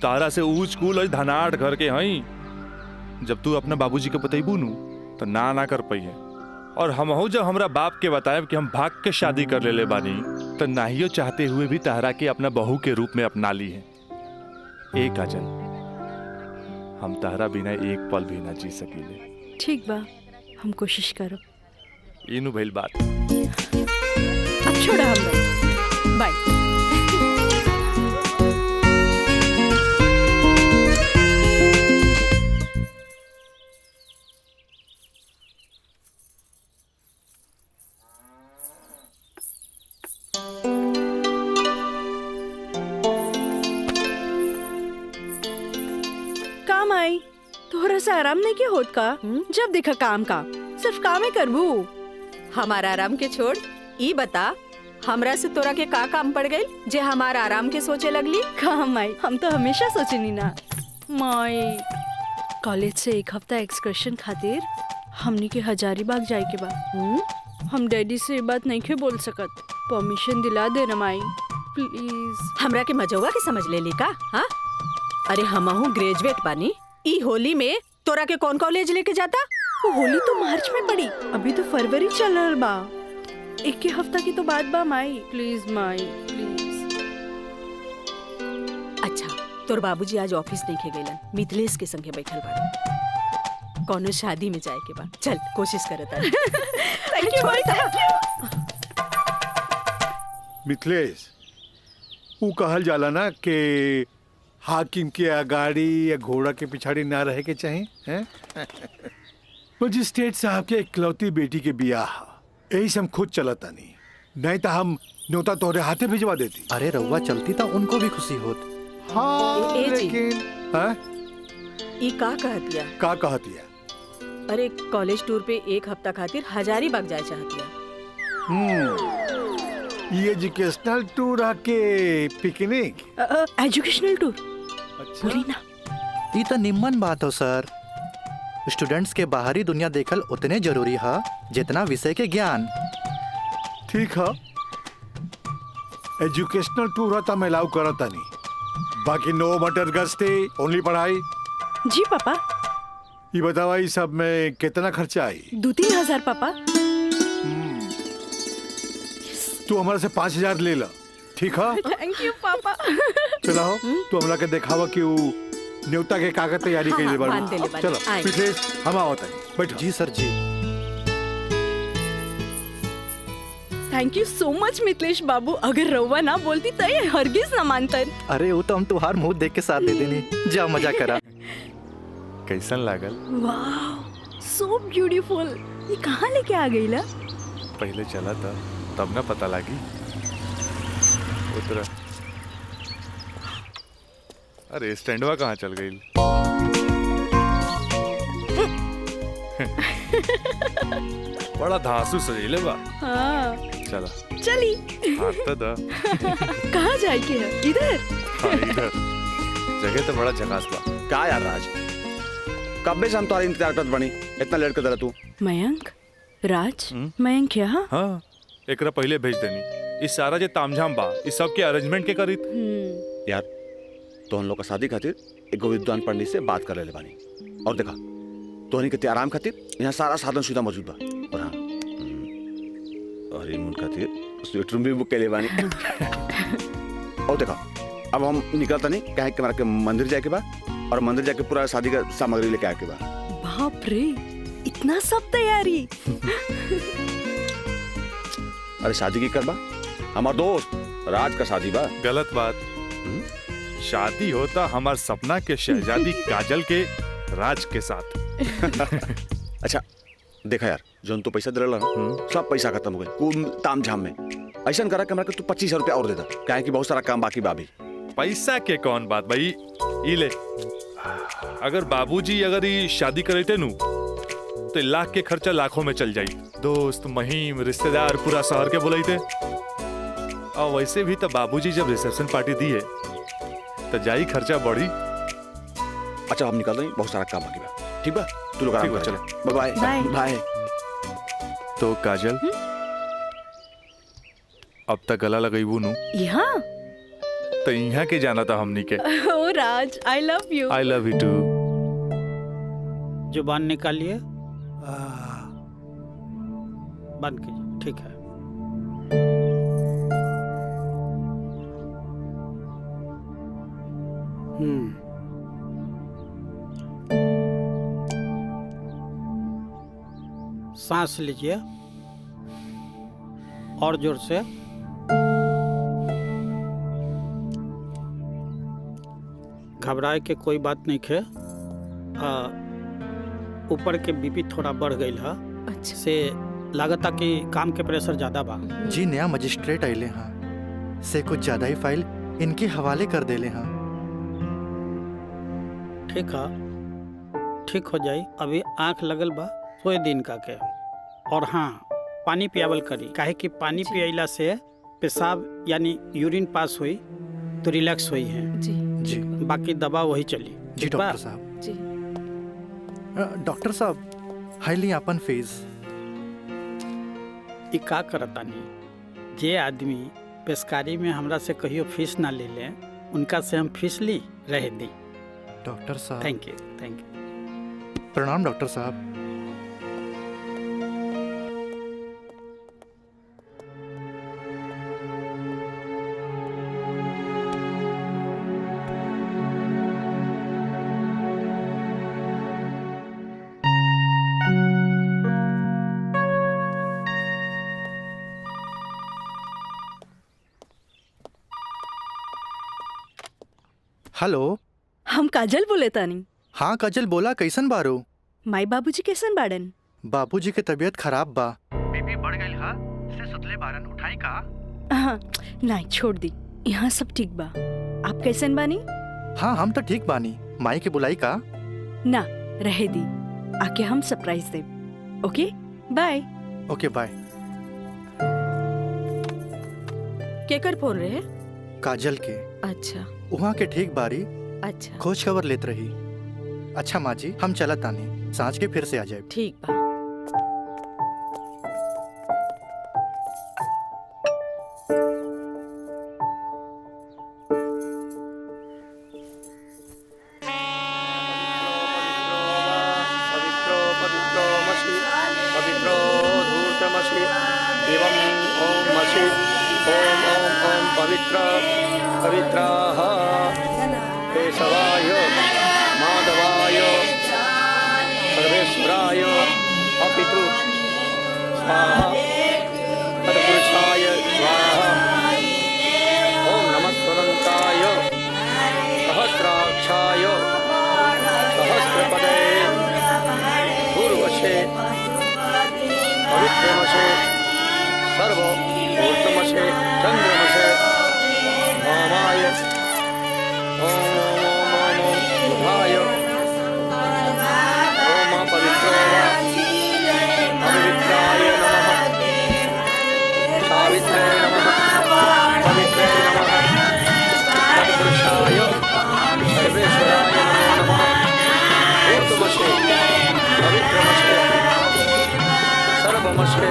तारा से ऊंच कूल और धनाट घर के हई, जब तू अपना बाबूजी के बतैबू नु तो ना कर पाइए। और हमहू जब हमरा बाप के बताएब कि हम भाग के शादी कर लेले बानी, तो नाहियो चाहते हुए भी तारा के अपना बहू के रूप में अपना ली है। ए काजल, हम तारा बिना एक पल भी ना जी सकीले। ठीक बा, हम कोशिश करब। इनु भइल बात। अब छोड़ा हम बाय। काम आई थोड़ा सा आराम नहीं किया होत का? जब देखा काम का सिर्फ काम ही करबू। हमारा आराम के छोड़, ई बता हमरा से तोरा के का काम पड़ गई जे हमारा आराम के सोचे लगली? काम आई, हम तो हमेशा सोचनी ना माई। कॉलेज से एक हफ्ता एक्सकर्शन खातिर हमनी के हजारीबाग जाए के बा। हम डैडी से ये बात नहीं के बोल सकत, परमिशन दिला दे ना माई प्लीज। हमरा के मजौवा के समझ ले ली का? हाँ, अरे हमहू ग्रेजुएट बानी, ई होली में तोरा के कौन कॉलेज लेके जाता? वो होली तो मार्च में पड़ी, अभी तो फरवरी चल रहा बा। एक के हफ्ता की तो बात बा माई, प्लीज माई प्लीज। अच्छा, तोर बाबूजी आज ऑफिस नहीं खे गइलन, मिथिलेश के संगे बैठल बाड़े। कौनो शादी में जाए के बा, चल कोशिश करत हन। थैंक यू भाई, थैंक यू। मिथिलेश, वो कहल जाला ना कि हाकिम के अगाड़ी या घोड़ा के पिछाड़ी ना रहे के चाहे, हैं? मजिस्ट्रेट साहब के इकलौती बेटी के बियाह, यही से हम खुद चलता नहीं तो हम न्योता तोरे हाथे भिजवा देती। अरे रउआ चलती तो उनको भी खुशी होत। हाँ, लेकिन हाँ? ई का कहतिया? का कहतिया? अरे कॉलेज टूर पे एक हफ्ता खातिर हजारीबाग जाए चाहतिया। ये एजुकेशनल टूर आके पिकनिक? एजुकेशनल टूर? अच्छा। बोली ना। ये तो निम्न बात हो सर। स्टूडेंट्स के बाहरी दुनिया देखल उतने जरूरी है जितना विषय के ज्ञान। ठीक है, एजुकेशनल टूर है तो मैं अलाउ करता नहीं, बाकी नो मटर गस्ती, ओनली पढ़ाई। जी पापा। ये बतावा ये सब में कितना खर्चा आई? 2-3 हजार पापा। तू हमारे से 5,000 ले ला, ठीक है? थैंक यू पापा। चलो तू हमरा के दिखावा कि वो न्योता के कागज तैयारी हाँ, के लिए बांध देले बानी। चलो आए। पिछले हम आवत है, बैठो। जी सर जी। Thank you so much Mithilesh बाबू। अगर रउआ ना बोलती तो ये हरगिज ना मानतन। अरे वो तो हम तुहार मुंह देख के साथ दे देनी। जा मजा करा। कैसन लागल? वाह, सो ब्यूटीफुल। ये कहाँ लेके आ गई ला? पहले चला था तब ना पता लगी। उतरा। अरे स्टैंडवा कहाँ चल गई? बड़ा धांसू सजेले बा। हाँ। चला चली। हाथ तो दा। कहाँ जाए के है? इधर। हाँ इधर। जगह तो बड़ा झकास बा। क्या यार राज, कब से हम तुम्हारा इंतजार करत बनी, इतना लेट कर दे तू। मयंक, राज, मयंक यहाँ? हाँ, एकरा पहले भेज देनी। इस सारा जे तामझाम बा, इस सब के अरेंजमेंट के करी। यार तो हम लोग का शादी खातिर एक विद्वान पंडित से बात कर ले बानी, और देखा तोहनी के आराम खातिर यहाँ सारा साधन सुविधा मौजूद बा। और हाँ, हनीमून खातिर स्वीट रूम भी बुक के ले बानी। और देखा अब हम निकलता नहीं, कहे कि हमारा के मंदिर जाके बा, और मंदिर जाके पूरा शादी का सामग्री लेके आके बा। बाप रे, इतना सब तैयारी। अरे शादी की करबा, हमार दोस्त राज का शादी बा। गलत बात। शादी होता हमार सपना के शहजादी काजल के राज के साथ। अच्छा देखा यार, जो तू पैसा दिला ना, सब पैसा खत्म हो गए कुल तामझाम में। ऐसा करा कि हमरा के तू 25,000 रुपया और दे दा, क्या है कि बहुत सारा काम बाकी बा अभी। पैसा के कौन बात भाई, ये ले। अगर बाबूजी अगर ये शादी करते नु तो लाख के खर्चा लाखों में चल जाई। दोस्त महिम रिश्तेदार पूरा शहर के बुलाईते। और वैसे भी तो बाबूजी जब रिसेप्शन पार्टी दी है तो जाई खर्चा बढ़ी। अच्छा हम निकल रहे हैं, बहुत सारा काम बाकी बा। ठीक बा, तू लोग आराम कर, चलो बाय बाय। बाय। तो काजल अब तक गला लगाई नु यहाँ? तो यहाँ के जाना था हमनी के। ओ Raj, I love you. I love you too. जुबान निकालिए, बंद कीजिए। ठीक है। सांस लीजिए और जोर से। घबराए के कोई बात नहीं खे। ऊपर के बीपी थोड़ा बढ़ गई है। अच्छा। से लागता कि काम के प्रेशर ज्यादा बा। जी नया मजिस्ट्रेट आइले हाँ, से कुछ ज्यादा ही फाइल इनके हवाले कर देले हाँ। ठीक है, ठीक हो जाई। अभी आंख लगल बा, सोए दिन का के। और हाँ, पानी पियावल करी, काहे कि पानी पियला से पेशाब यानी यूरिन पास हुई तो रिलैक्स हुई है। जी जी। बाकी दवा वही चली। जी डॉक्टर साहब। जी। डॉक्टर साहब हाईली अपन फीस। ई का करतानी, जे आदमी पेशकारी में हमरा से कहियो फीस ना ले ले, उनका से हम फीस ली रह दी। डॉक्टर साहब। Thank you, thank you. प्रणाम डॉक्टर साहब। हेलो, हम काजल बोले तानी। हाँ काजल बोला, कैसन बारो? माई बाबूजी कैसन बाड़न? बाबूजी के तबीयत खराब बा। बीपी बढ़ गई हा, से सुतले बारन, उठाई का? हाँ, नहीं छोड़ दी, यहाँ सब ठीक बा। आप कैसन बानी? हाँ हम तो ठीक बानी। माई के बुलाई का? ना, रहे दी, आके हम सरप्राइज दे। Okay bye. Okay bye. केकर फोन रहे? काजल के। अच्छा। वहाँ के ठीक बारी। अच्छा। खोज खबर लेत रही। अच्छा माँ जी, हम चलत तानी, सांझ के फिर से आ जाए। ठीक बा। पवित्राः केशवाय माधवाय सर्वेश्वराय अपितु स्वाहा तत्पुरुषाय स्वाहा। ओम नमः स्वदन्ताय सहस्राक्षाय सहस्रपदे पूर्वशे पवित्रमशे सर्वभूतमशे चन्द्रमशे ओमाय ओम ओम ओम ओम बुधाय ओम पवित्रो वा पवित्राय नमः सावित्रे नमः पवित्रे नमः तत्पुरुषाय सर्वेश्वराय नमो नमः। ऊर्ध्वमशे पवित्रमशे सर्वमशे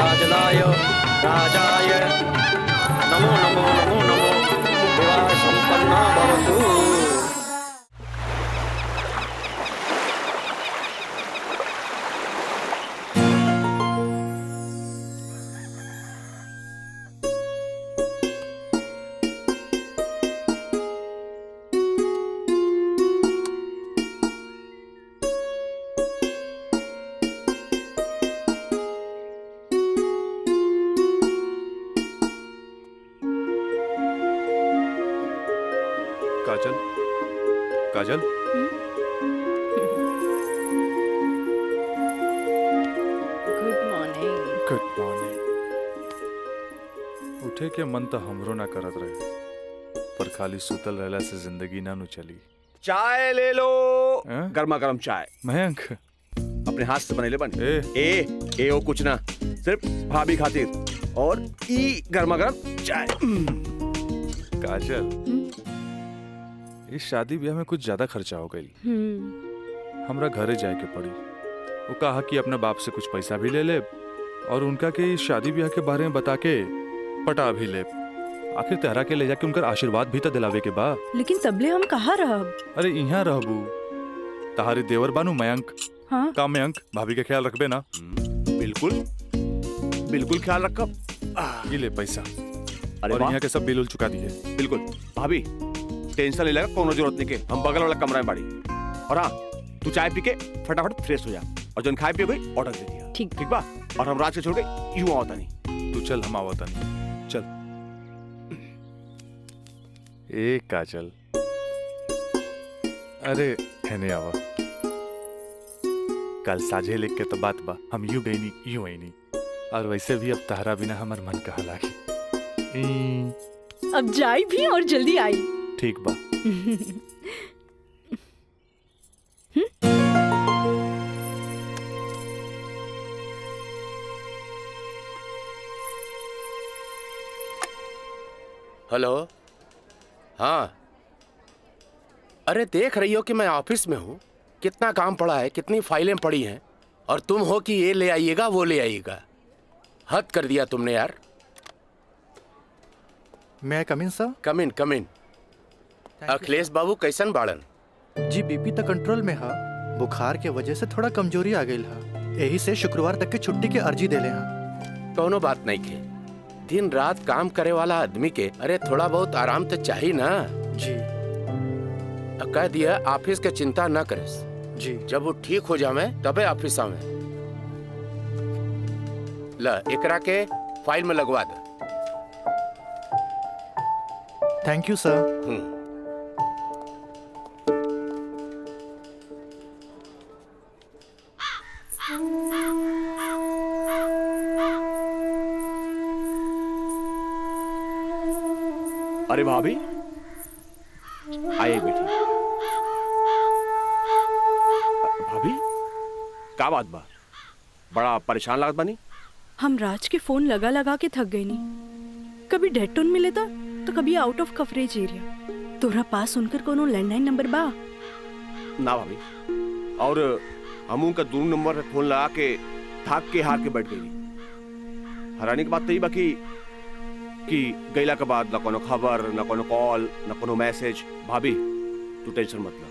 राजलाय राजाय नमो नमो नमो नमो विवाह संपन्ना भवतु। काजल, काजल, गुड मॉर्निंग। Good morning. उठे के मन तो हमरो ना करत रहे, पर खाली सुतल रहला से जिंदगी ना नु चली। चाय ले लो, गर्मा गर्म चाय। मयंक अपने हाथ से बनेले बन। ए ओ कुछ ना, सिर्फ भाभी खातिर और ई गर्मा गर्म चाय। काजल, इस शादी ब्याह में कुछ ज्यादा खर्चा हो गई। हमरा घरे जाए के पड़ी। वो कहा कि अपने बाप से कुछ पैसा भी ले ले और उनका के इस शादी ब्याह के बारे में बता के पटा भी ले। आखिर तेहरा के ले जाके उनका आशीर्वाद भी तो दिलावे के बा। लेकिन तबले हम कहाँ रहब? अरे यहाँ रहबू, तहारी देवर बानू मयंक। हाँ? का मयंक, भाभी के ख्याल रखबे ना? बिल्कुल बिल्कुल ख्याल रखब। ये ले पैसा। अरे और वाह। यहाँ के सब बिल उल चुका दिए। बिल्कुल भाभी, टेंशन ले लेगा, कोनो जरूरत नहीं के। हम बगल वाला कमरा में बाड़ी। और हाँ, तू चाय पी के फटाफट फ्रेश हो जा और जन खाए पिए गई ऑर्डर दे दिया। ठीक ठीक बा। और हम रात के छोड़ के यूं आवता नहीं। तू चल, हम आवता नहीं। चल। ए काजल, अरे हेने आवा। कल साझे लिख के तो बात बा, हम यूं गई नहीं यूं आई नहीं। और वैसे भी अब तहरा बिना हमार मन कहा लागी। अब जाई भी और जल्दी आई। ठीक बा। हेलो, हाँ। अरे देख रही हो कि मैं ऑफिस में हूँ, कितना काम पड़ा है, कितनी फाइलें पड़ी हैं, और तुम हो कि ये ले आइएगा वो ले आइएगा। हद कर दिया तुमने यार। मैं कम इन सर? कम इन। अखिलेश बाबू कैसन बाड़न? जी बीपी तो कंट्रोल में है, बुखार के वजह से थोड़ा कमजोरी आ गई है। यही से शुक्रवार तक की छुट्टी की अर्जी दे ले हैं। कोनो बात नहीं के, दिन रात काम करे वाला आदमी के अरे थोड़ा बहुत आराम तो चाहिए ना। जी कह दिया ऑफिस के चिंता न करे जी। जब वो ठीक हो जावे तबे ऑफिस आवे। ला एकरा के फाइल में लगवा दे। थैंक यू सर। अरे भाभी, आइए बेटी। भाभी का बात बा? बड़ा परेशान लागत बानी। हम राज के फोन लगा लगा के थक गए नहीं। कभी डेड टोन मिले था तो कभी आउट ऑफ कवरेज एरिया। तोरा पास उनकर कोनो लैंडलाइन नंबर बा? ना भाभी, और हम उनका दूर नंबर पे फोन लगा के थाक के हार के बैठ गई। हैरानी की बात तो ये बाकी कि गईला के बाद ना कोनो खबर, ना कोनो कॉल, ना कोनो मैसेज। भाभी तू टेंशन मत ले,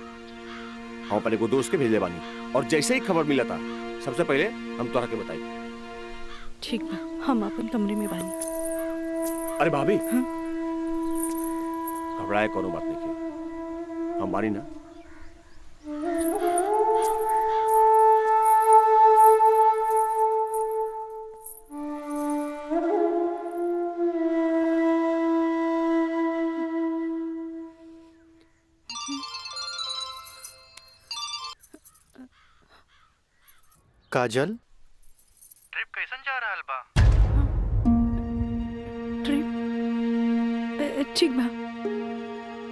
हम अपने को दोस्त के भेजले बानी और जैसे ही खबर मिला था सबसे पहले हम तोरा के बताई। ठीक बा, हम अपन कमरे में बानी। अरे भाभी घबराए कोनो बात नहीं की, हम बानी ना। काजल, ट्रिप कैसन जा रहल बा? ट्रिप ठीक बा।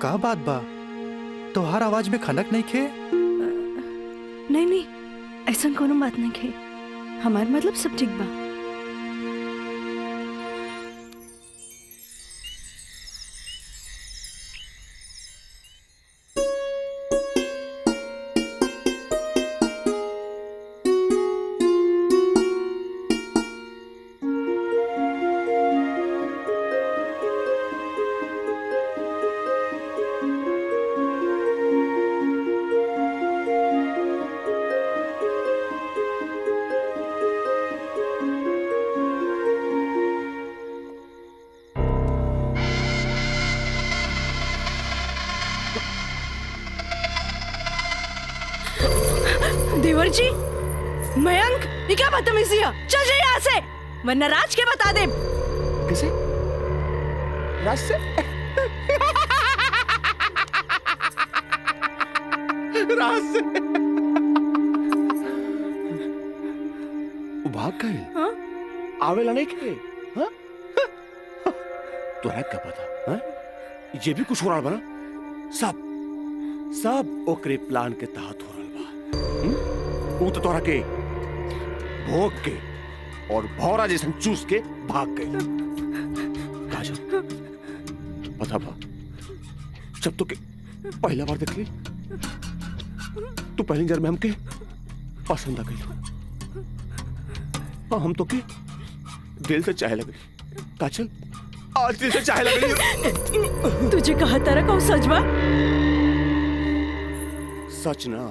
का बात बा? तोहार आवाज में खनक नहीं खे? नहीं, ऐसा कोनो बात नहीं खे। हमार मतलब सब ठीक बा। देवर जी, मयंक, ये क्या बदतमीजी है? चल जाइए यहाँ से, वरना राज के बता दे। किसे? राज से? राज से? वो भाग गए? हाँ? आवेला नहीं के? हाँ? तोरा क्या पता? हाँ? ये भी कुछ हो रहा बना? सब ओकरे प्लान के तहत हो रहा बा। वो तो तोरा के भोग के और भौरा जैसन चूस के भाग गए। काजल, पता बा, जब तो के पहला बार देख ली तो पहली नजर में हमके पसंद आ गई और हम तो के दिल से चाहे लगी। काजल, आज दिल से चाहे लगी। तुझे कहा तारा कौन सच बा? सच ना,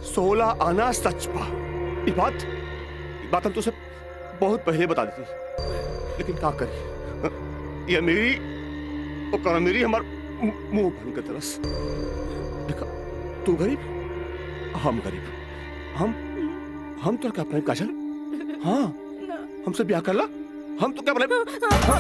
16 आना सच बा। ये बात हम तुझसे बहुत पहले बता देती, लेकिन क्या करी, ये मेरी हमार मुंह बन के तरस। देखा, तू गरीब, हम गरीब, हम तो क्या अपने काजल? हाँ, हमसे ब्याह कर ला, हम तो क्या अपने, हम तो क्या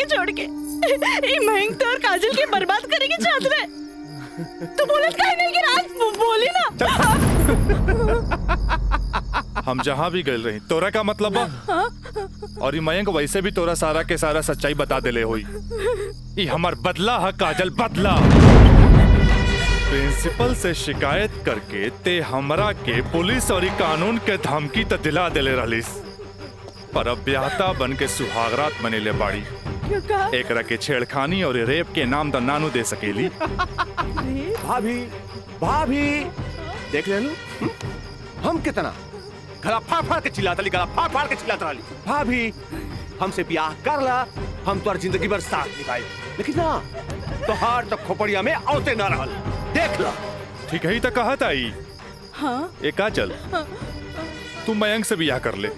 छोड़ के ये मयंक तो और काजल के बर्बाद करेंगे चाहत रहे। तू बोलत काहे नहीं कि राज बोली ना। हम जहाँ भी गए रही तोरा का मतलब बा? और ये मयंक वैसे भी तोरा सारा के सारा सच्चाई बता देले होई। ये हमार बदला है काजल, बदला। प्रिंसिपल से शिकायत करके ते हमरा के पुलिस और कानून के धमकी तो दिला देले रहलिस, पर अब ब्याहता बन के सुहागरात बनेले बाड़ी। एक के छेड़खानी और रेप के नाम तो नानू दे सकेली। भाभी देख ले लो, हम कितना गला फाड़ फाड़ के चिल्लाता ली, गला फाड़ फाड़ के चिल्लाता ली। भाभी हमसे ब्याह कर ला, हम तो जिंदगी भर साथ निभाए, लेकिन ना तोहार तो खोपड़िया में औते ना रहल। देख देख ला। ठीक है ही तो कहा था ही। हाँ एक चल तू मयंक से बियाह कर ले,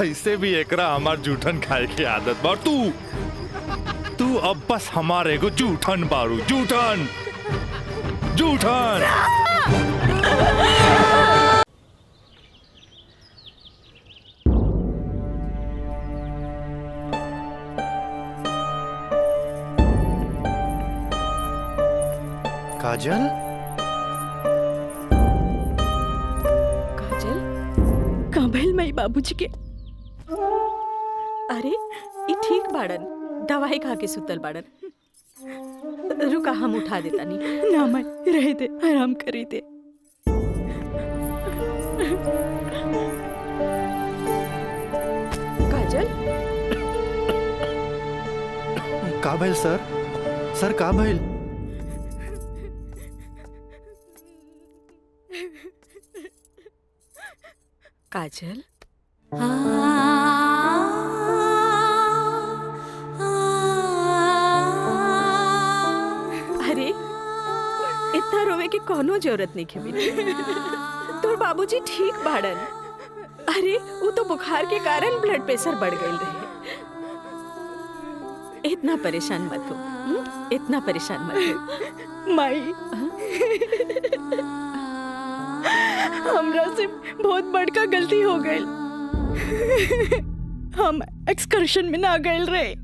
ऐसे भी एकरा हमार जूठन खाए की आदत बा। तू अब बस हमारे को जूठन बारू, जूठन जूठन। काजल का भइल मई बाबूजी के? अरे ई ठीक बाड़न, दवाई खा के सुतल बाड़न। रुका हम उठा देता नहीं। ना मैं रह दे, आराम करी दे। काजल का भइल सर? सर का भइल? काजल अरे इतना रोवे की कोनो जरूरत नहीं है बेटी। तोर बाबूजी ठीक बाड़न। अरे वो तो बुखार के कारण ब्लड प्रेशर बढ़ गई रहे। इतना परेशान मत हो, इतना परेशान मत हो। माई हमरा से बहुत बड़का गलती हो गई। हम एक्सकर्शन में ना गए रहे,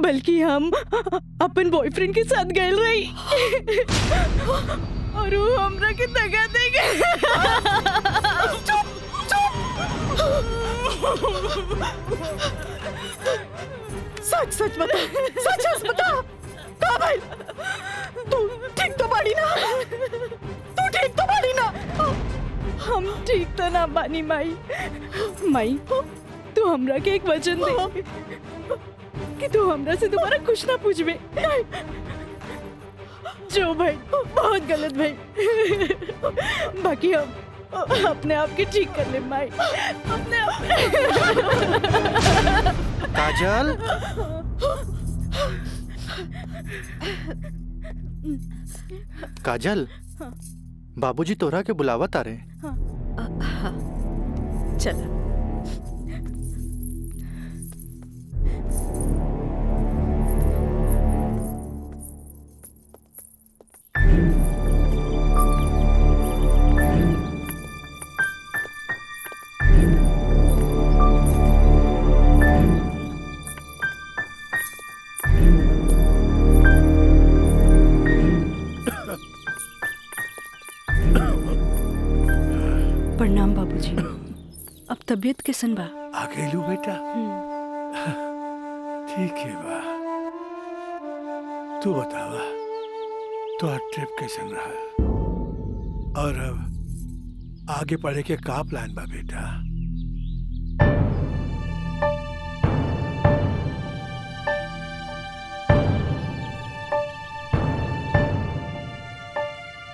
बल्कि हम अपन बॉयफ्रेंड के साथ गए रही। और वो हमरा के दगा दे गए। सच सच बता, सच सच बता। का भाई तू ठीक तो बाड़ी ना? तू ठीक तो बाड़ी ना? हम ठीक तो ना बानी माई। माई तू हमरा के एक वचन दे कि तू हमरा से दोबारा कुछ ना पूछबे। जो भाई बहुत गलत भाई, बाकी हम अपने आप के ठीक कर ले माई, अपने आप। काजल काजल बाबूजी तोरा के बुलावत आ रहे। चल प्रणाम बाबूजी। अब तबीयत कैसन बा? आ गइलू बेटा? ठीक है बा। तू बतावा तो ट्रिप कैसन रहा, और अब आगे पढ़े के का प्लान बा बेटा?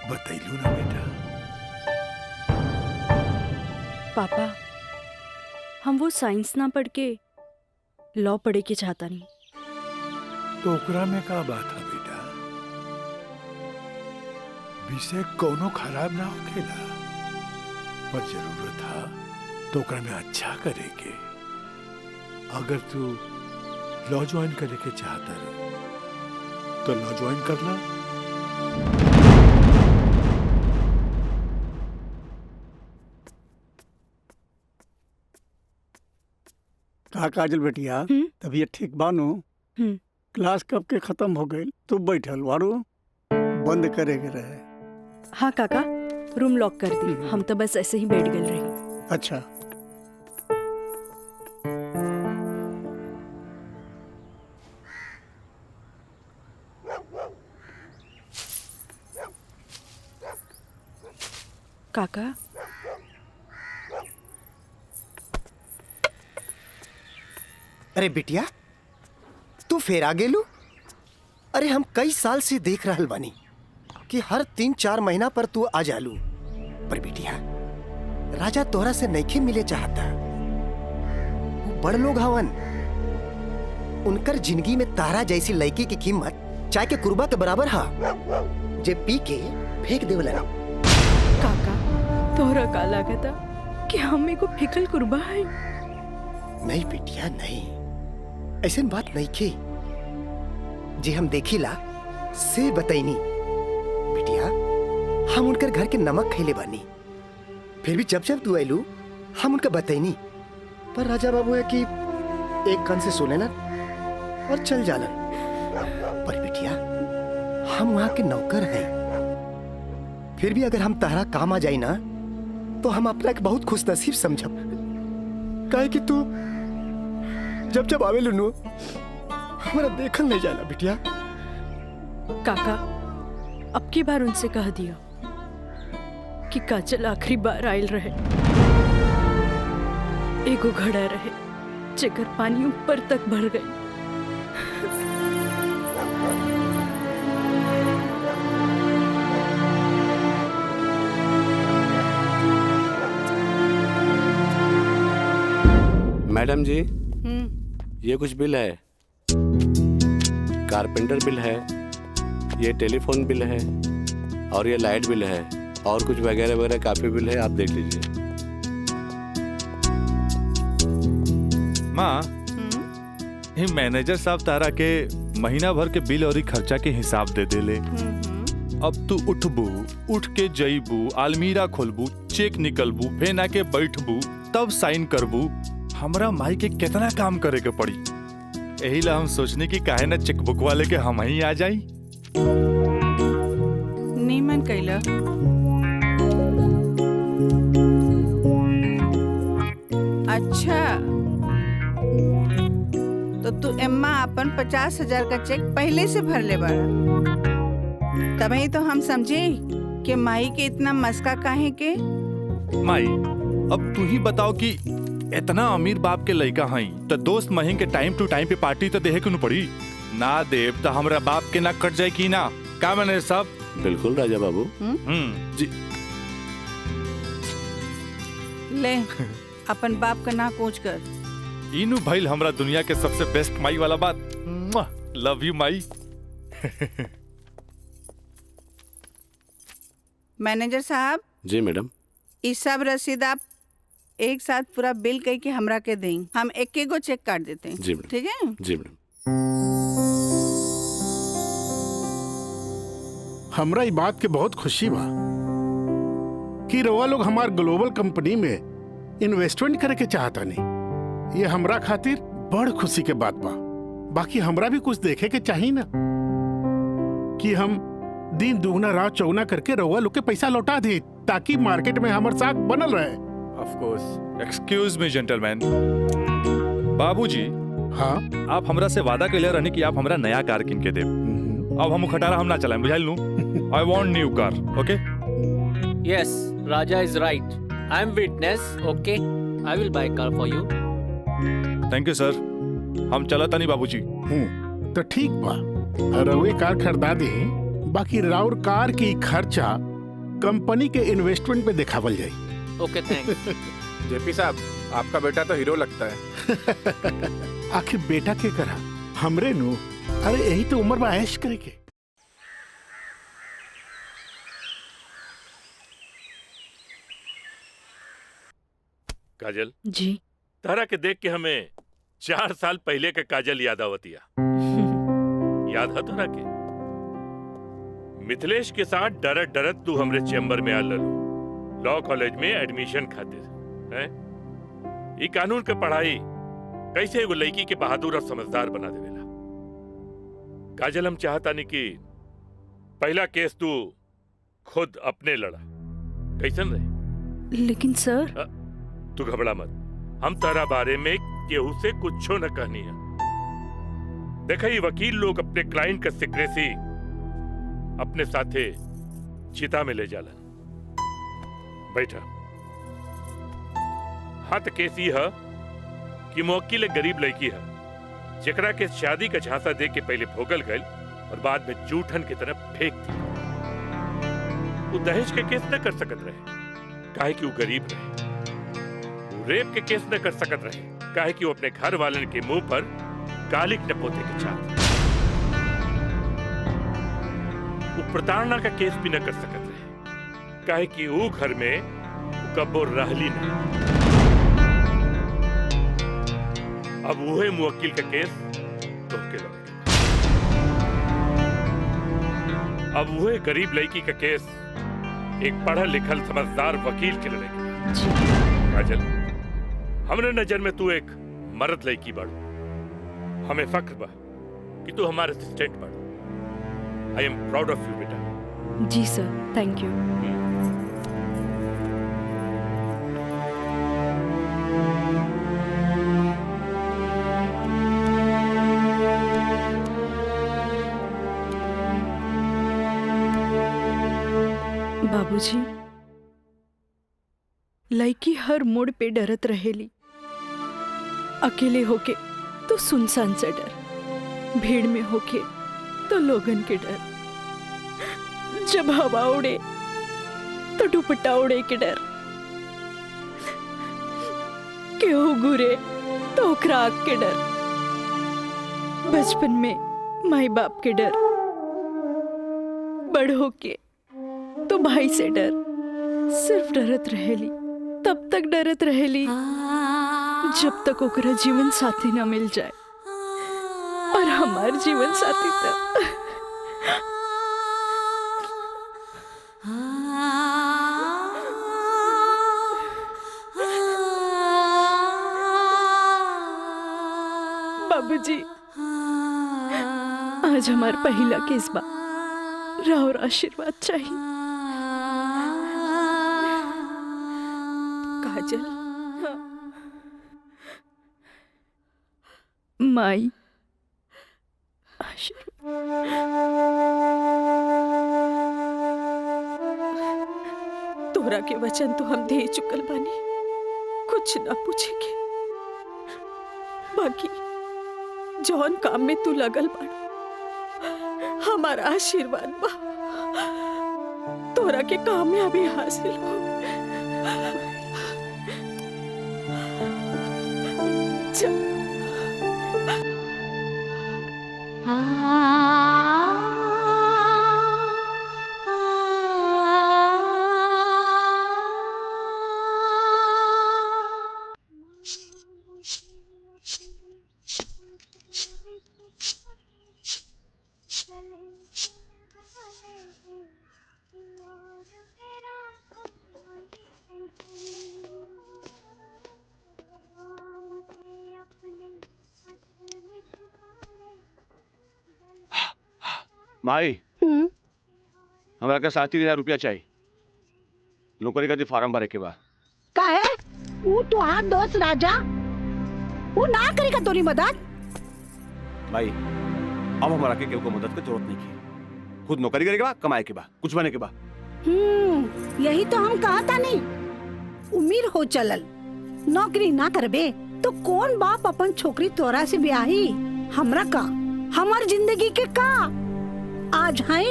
बतैलू ना बेटा? पापा हम वो साइंस ना पढ़ के लॉ पढ़े के चाहता नहीं। तो ओकरा में का बात है बेटा? विषय कोनो खराब ना होखेला, पर जरूरत है तो ओकरा में अच्छा करे के। अगर तू लॉ ज्वाइन करे के चाहता रहो तो लॉ ज्वाइन कर ला। का काजल बेटिया तबीयत ठीक बानू? क्लास कब के खत्म हो गई? तू बैठल वारू बंद करे के रहे। हाँ काका, रूम लॉक कर दी। हम तो बस ऐसे ही बैठ गए रही। अच्छा काका अरे बिटिया तू फेर आ गेलू? अरे हम कई साल से देख रहल बानी कि हर 3-4 महीना पर तू आ जालू। पर बिटिया राजा तोहरा से नइखे मिले चाहता। वो बड़ लोग हवन, उनकर जिंदगी में तारा जैसी लड़की की कीमत चाय के कुर्बा के बराबर हा जे पी के फेंक देवला। काका तोहरा का लागता कि हमें को फिकल कुर्बा है? नहीं बिटिया नहीं, ऐसे बात नहीं की जे हम देखिला से बताईनी। बिटिया हम उनकर घर के नमक खैले बानी, फिर भी जब जब तू आयलू हम उनका बताईनी। पर राजा बाबू है कि एक कान से सुने ना और चल जालन। पर बिटिया हम वहां के नौकर हैं, फिर भी अगर हम तारा काम आ जाई ना तो हम अपना एक बहुत खुश नसीब समझब। काहे कि तू जब जब आवे लुनु हमारा देखल नहीं जाला बिटिया। काका अब की बार उनसे कह दियो कि काजल आखिरी बार आयल रहे, एगो घड़ा रहे जेकर पानी ऊपर तक भर गई। मैडम जी ये कुछ बिल है, कारपेंटर बिल है, ये टेलीफोन बिल है और ये लाइट बिल है और कुछ वगैरह वगैरह काफी बिल है, आप देख लीजिए। माँ ये मैनेजर साहब तारा के महीना भर के बिल और खर्चा के हिसाब दे देले। अब तू उठबू, उठ के जईबू, अलमीरा खोलबू, चेक निकलबू, फेन आके बैठबू, तब साइन करबू। हमरा माई के कितना काम करे के पड़ी। यही ला हम सोचने की काहे ना चेकबुक वाले के हम ही आ जाई। नीमन कैला। अच्छा तो तू एम्मा अपन 50,000 का चेक पहले से भर ले बाड़ा, तभी तो हम समझे कि माई के इतना मस्का काहे के। माई अब तू ही बताओ कि इतना अमीर बाप के लड़का हई तो दोस्त महीन के टाइम टू टाइम पे पार्टी तो देहे क्यों पड़ी ना। देव तो हमरा बाप के ना कट जाए की ना का मैंने सब। बिल्कुल राजा बाबू। जी ले अपन बाप का ना कोच कर। इनू भाई हमरा दुनिया के सबसे बेस्ट माई वाला बात। Love you Mai. मैनेजर साहब। जी मैडम। इस सब रसीद आप एक साथ पूरा बिल कह के हमरा के दें, हम एक एक गो चेक काट देते हैं। जी मैडम। ठीक है जी मैडम। हमरा ई बात के बहुत खुशी बा कि रवा लोग हमार ग्लोबल कंपनी में इन्वेस्टमेंट करे के चाहता नहीं। ये हमरा खातिर बड़ खुशी के बात बा। बाकी हमरा भी कुछ देखे के चाहिए ना कि हम दिन दुगना रात चौगुना करके रवा लोग के पैसा लौटा दे ताकि मार्केट में हमार साख बनल रहे। Of course. Excuse me gentleman. बाबूजी हाँ आप हमरा से वादा कैले रहनी कि आप हमरा नया कार किन के देब। अब हम खटारा हम ना चलाएं, बुझाइल नू। I want new car. Okay Yes, Raja is right. I am witness. Okay, I will buy car for you. Thank you sir. हम चला तनी बाबूजी। तो ठीक बा, रवे कार खरीदा दे। बाकी राउर कार की खर्चा कंपनी के इन्वेस्टमेंट पे दिखावल जाई। Okay, thanks. जेपी साहब आपका बेटा तो हीरो लगता है। आखिर बेटा के करा हमरे नु। अरे यही तो उम्र में ऐश करे के। काजल जी तारा के देख के हमें 4 साल पहले के काजल याद आवतिया। याद है तारा के मिथिलेश के साथ डरत डरत तू हमरे चेम्बर में आ ललो लॉ कॉलेज में एडमिशन खातिर हैं। ई कानून के पढ़ाई कैसे एगो लड़की के बहादुर और समझदार बना देवेला। काजल हम चाहता नहीं कि पहला केस तू खुद अपने लड़ा, कैसन रहे? लेकिन सर तू घबरा मत, हम तारा बारे में केहू से कुछो न कहनी है। देखा ये वकील लोग अपने क्लाइंट का सिक्रेसी अपने साथे चिता में ले जालन। बैठा। हाँ तो केस ये है कि मुवक्किल एक गरीब लड़की है जेकरा के शादी का झांसा दे के पहले भोगल गए और बाद में जूठन की तरफ फेंक दी। वो दहेज के केस न कर सकत रहे काहे कि वो गरीब रहे। वो रेप के केस न कर सकत रहे काहे कि वो अपने घर वाले के मुंह पर कालिक न पोते के चाहते। प्रताड़ना का केस भी न कर सकत रहे, काहे कि वो घर में कबो रहली नहीं। अब वही मुवक्किल का केस तोहके लगे। अब वही गरीब लड़की का केस एक पढ़ल लिखल समझदार वकील के लड़ेगी। काजल, हमरे नजर में तू एक मर्द लड़की बाड़ू। हमें फख्र बा कि तू हमारे असिस्टेंट बाड़ू। आई एम प्राउड ऑफ यू बेटा। जी सर, थैंक यू। बाबूजी, लड़की हर मोड़ पे डरत रहेली। अकेले होके तो सुनसान से डर, भीड़ में होके तो लोगन के डर, जब हवा उड़े तो दुपट्टा उड़े के डर, केहू घुरे तो ओकरा आग के डर, बचपन में माई बाप के डर, बड़ होके तो भाई से डर। सिर्फ डरत रहेली, तब तक डरत रहेली जब तक ओकरा जीवन साथी न मिल जाए। और हमार जीवन साथी तो बाबूजी, आज हमार पहला केस बा, राउर आशीर्वाद चाहिए। काजल, माई तोरा के वचन तो हम दे चुकल बानी, कुछ ना पूछेंगे। बाकी जौन काम में तू लगल बाड़ा, हमारा आशीर्वाद बा तोरा के कामयाबी हासिल हो। चल। माई, हमरा के 7,000 रुपया चाहिए, नौकरी का फार्म भरे के बाद। का है वो तो हाथ दोस्त राजा, वो ना करेगा तोरी मदद। भाई, अब हमारा के केहू को मदद की जरूरत नहीं है, खुद नौकरी करे के बाद, कमाए के बाद, कुछ बने के बाद। यही तो हम कहा था नहीं, उम्मीद हो चलल, नौकरी ना करबे तो कौन बाप अपन छोकरी तोरा से ब्याही। हमरा का, हमार जिंदगी के का, आज है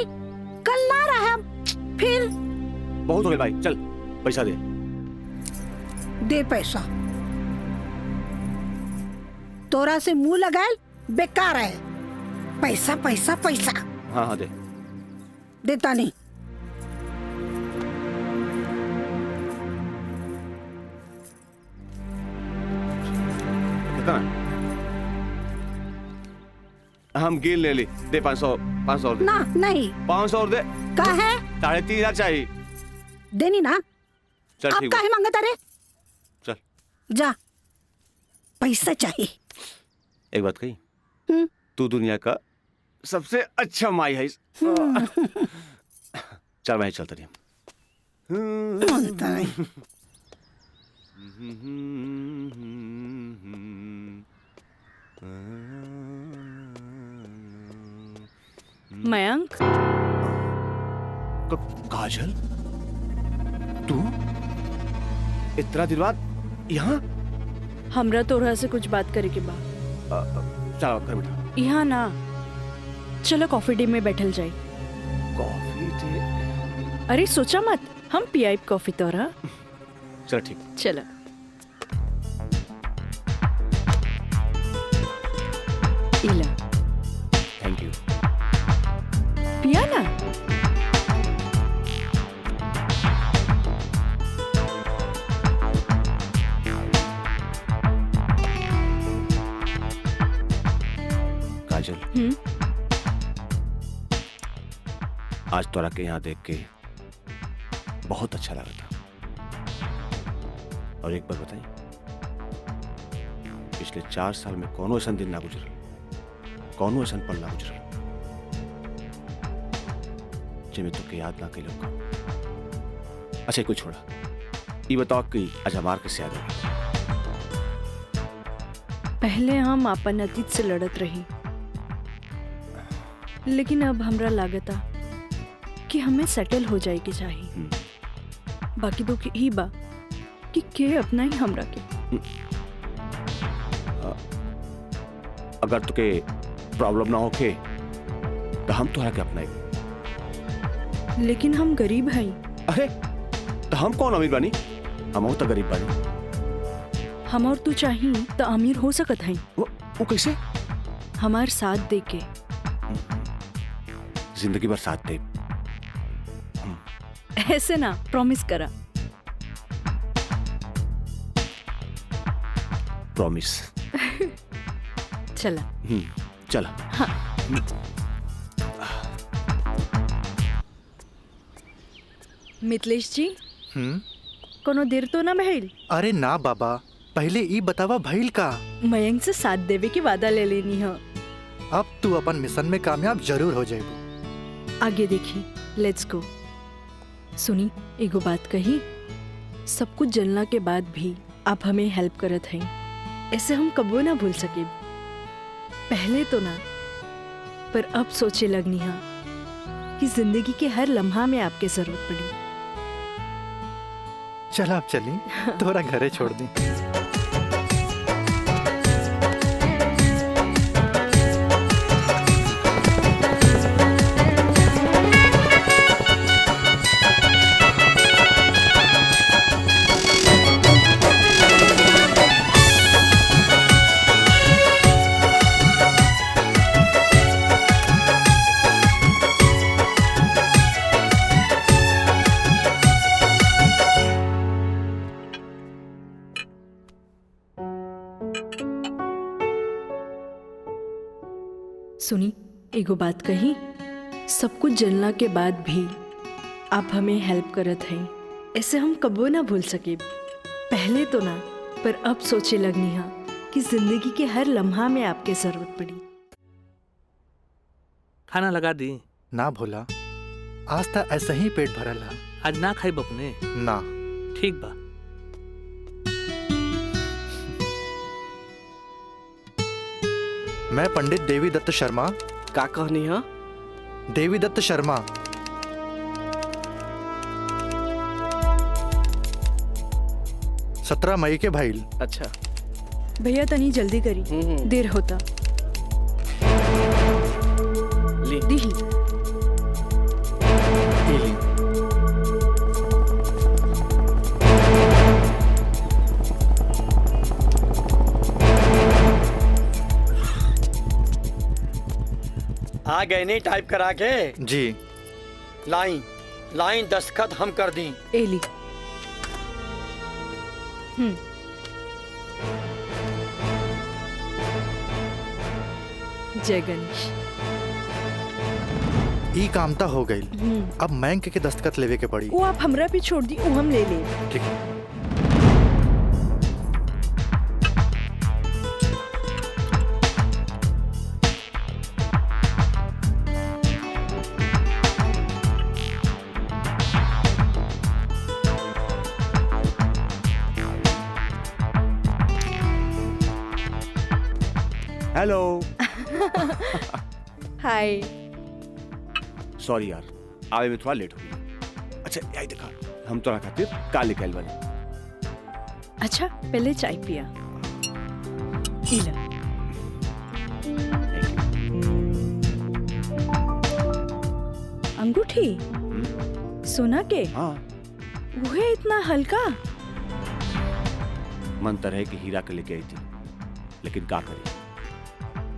कल ना रहे, फिर बहुत हो गए भाई, चल पैसा दे। दे पैसा, तोरा से मुंह लगाए बेकार है। पैसा पैसा पैसा। हाँ हाँ दे। देता नहीं। कितना? हम गिन ले ली, दे 500 और दे। ना नहीं, 500 और दे। का है? 3,500 चाहिए। देनी ना। चल अब ठीक काहे मांगता रे? चल जा, पैसा चाहिए। एक बात कही, तू दुनिया का सबसे अच्छा माई है। चल मैं चलता रही। मयंक, काजल, तू इतना दिन बाद यहाँ? हमरा तोरा से कुछ बात करे के बा। चलो कर बेटा। यहाँ ना, चलो कॉफी डे में बैठल जाए। Coffee day? अरे सोचा मत, हम पियाई कॉफी तोरा। चल ठीक। चलो। इला। Thank you. पिया ना। काजल, आज तोरा के यहाँ देख के बहुत अच्छा लगा था। और एक बार बताई, पिछले 4 साल में कौनो ऐसा दिन ना गुजरल, कौनो ऐसा पल ना गुजरल जिमे तुके याद ना कैलो का। अच्छा कुछ छोड़ा, ये बताओ कि आज हमार कैसे याद आई? पहले हम अपन अतीत से लड़त रही, लेकिन अब हमरा लागता कि हमें सेटल हो जाए के चाहिए। बाकी तो ही बा कि के अपना ही हमरा के। अगर तुके प्रॉब्लम ना होके तो हम तो है के अपना ही। लेकिन हम गरीब हैं। अरे तो हम कौन अमीर बानी? हम तो गरीब बानी। हम और तू चाहिए तो अमीर हो सकत हैं। वो कैसे? हमार साथ दे के। जिंदगी भर साथ दे। ऐसे ना, प्रॉमिस करा। प्रॉमिस। चला। चला। हाँ। मितलेश जी, कोनो देर तो ना भइल? अरे ना बाबा, पहले ई बतावा भइल का? मयंक से साथ देवे की वादा ले लेनी है। अब तू अपन मिशन में कामयाब जरूर हो जाएगी। आगे देखी, लेट्स गो। सुनी, एगो बात कही, सब कुछ जलना के बाद भी आप हमें हेल्प करत हैं, ऐसे हम कबो ना भूल सके। पहले तो ना, पर अब सोचे लगनी है कि जिंदगी के हर लम्हा में आपके जरूरत पड़ी। चल आप चली, तोरा घरे छोड़ दी। सुनी, एगो बात कही, सब कुछ जलना के बाद भी आप हमें हेल्प करत हैं, ऐसे हम कबो ना भूल सके। पहले तो ना, पर अब सोचे लगनी है कि जिंदगी के हर लम्हा में आपके जरूरत पड़ी। खाना लगा दी? ना भोला, आज तक ऐसा ही पेट भरल है। आज ना खाई बपने? ना। ठीक बा। मैं पंडित देवी दत्त शर्मा। का कहनी है? देवी दत्त शर्मा। सत्रह मई के भाईल। अच्छा भैया तनी जल्दी करी, देर होता। ली। आ गए नहीं टाइप करा के? जी। लाइन दस्तखत हम कर दी। एली। जय गणेश। ई कामता हो गई। अब बैंक के दस्तखत लेवे के पड़ी। वो आप हमरा पे छोड़ दी, वो हम ले ले। ठीक है। हेलो। हाय। सॉरी यार, आवे में थोड़ा लेट हो गया। अच्छा यही देखा, हम तो खातिर काले कैल वाले। अच्छा पहले चाय पिया। इला। अंगूठी? सोना के? हाँ। वो है इतना हल्का? मन तो रहे कि हीरा के लेके आई थी, लेकिन का करे,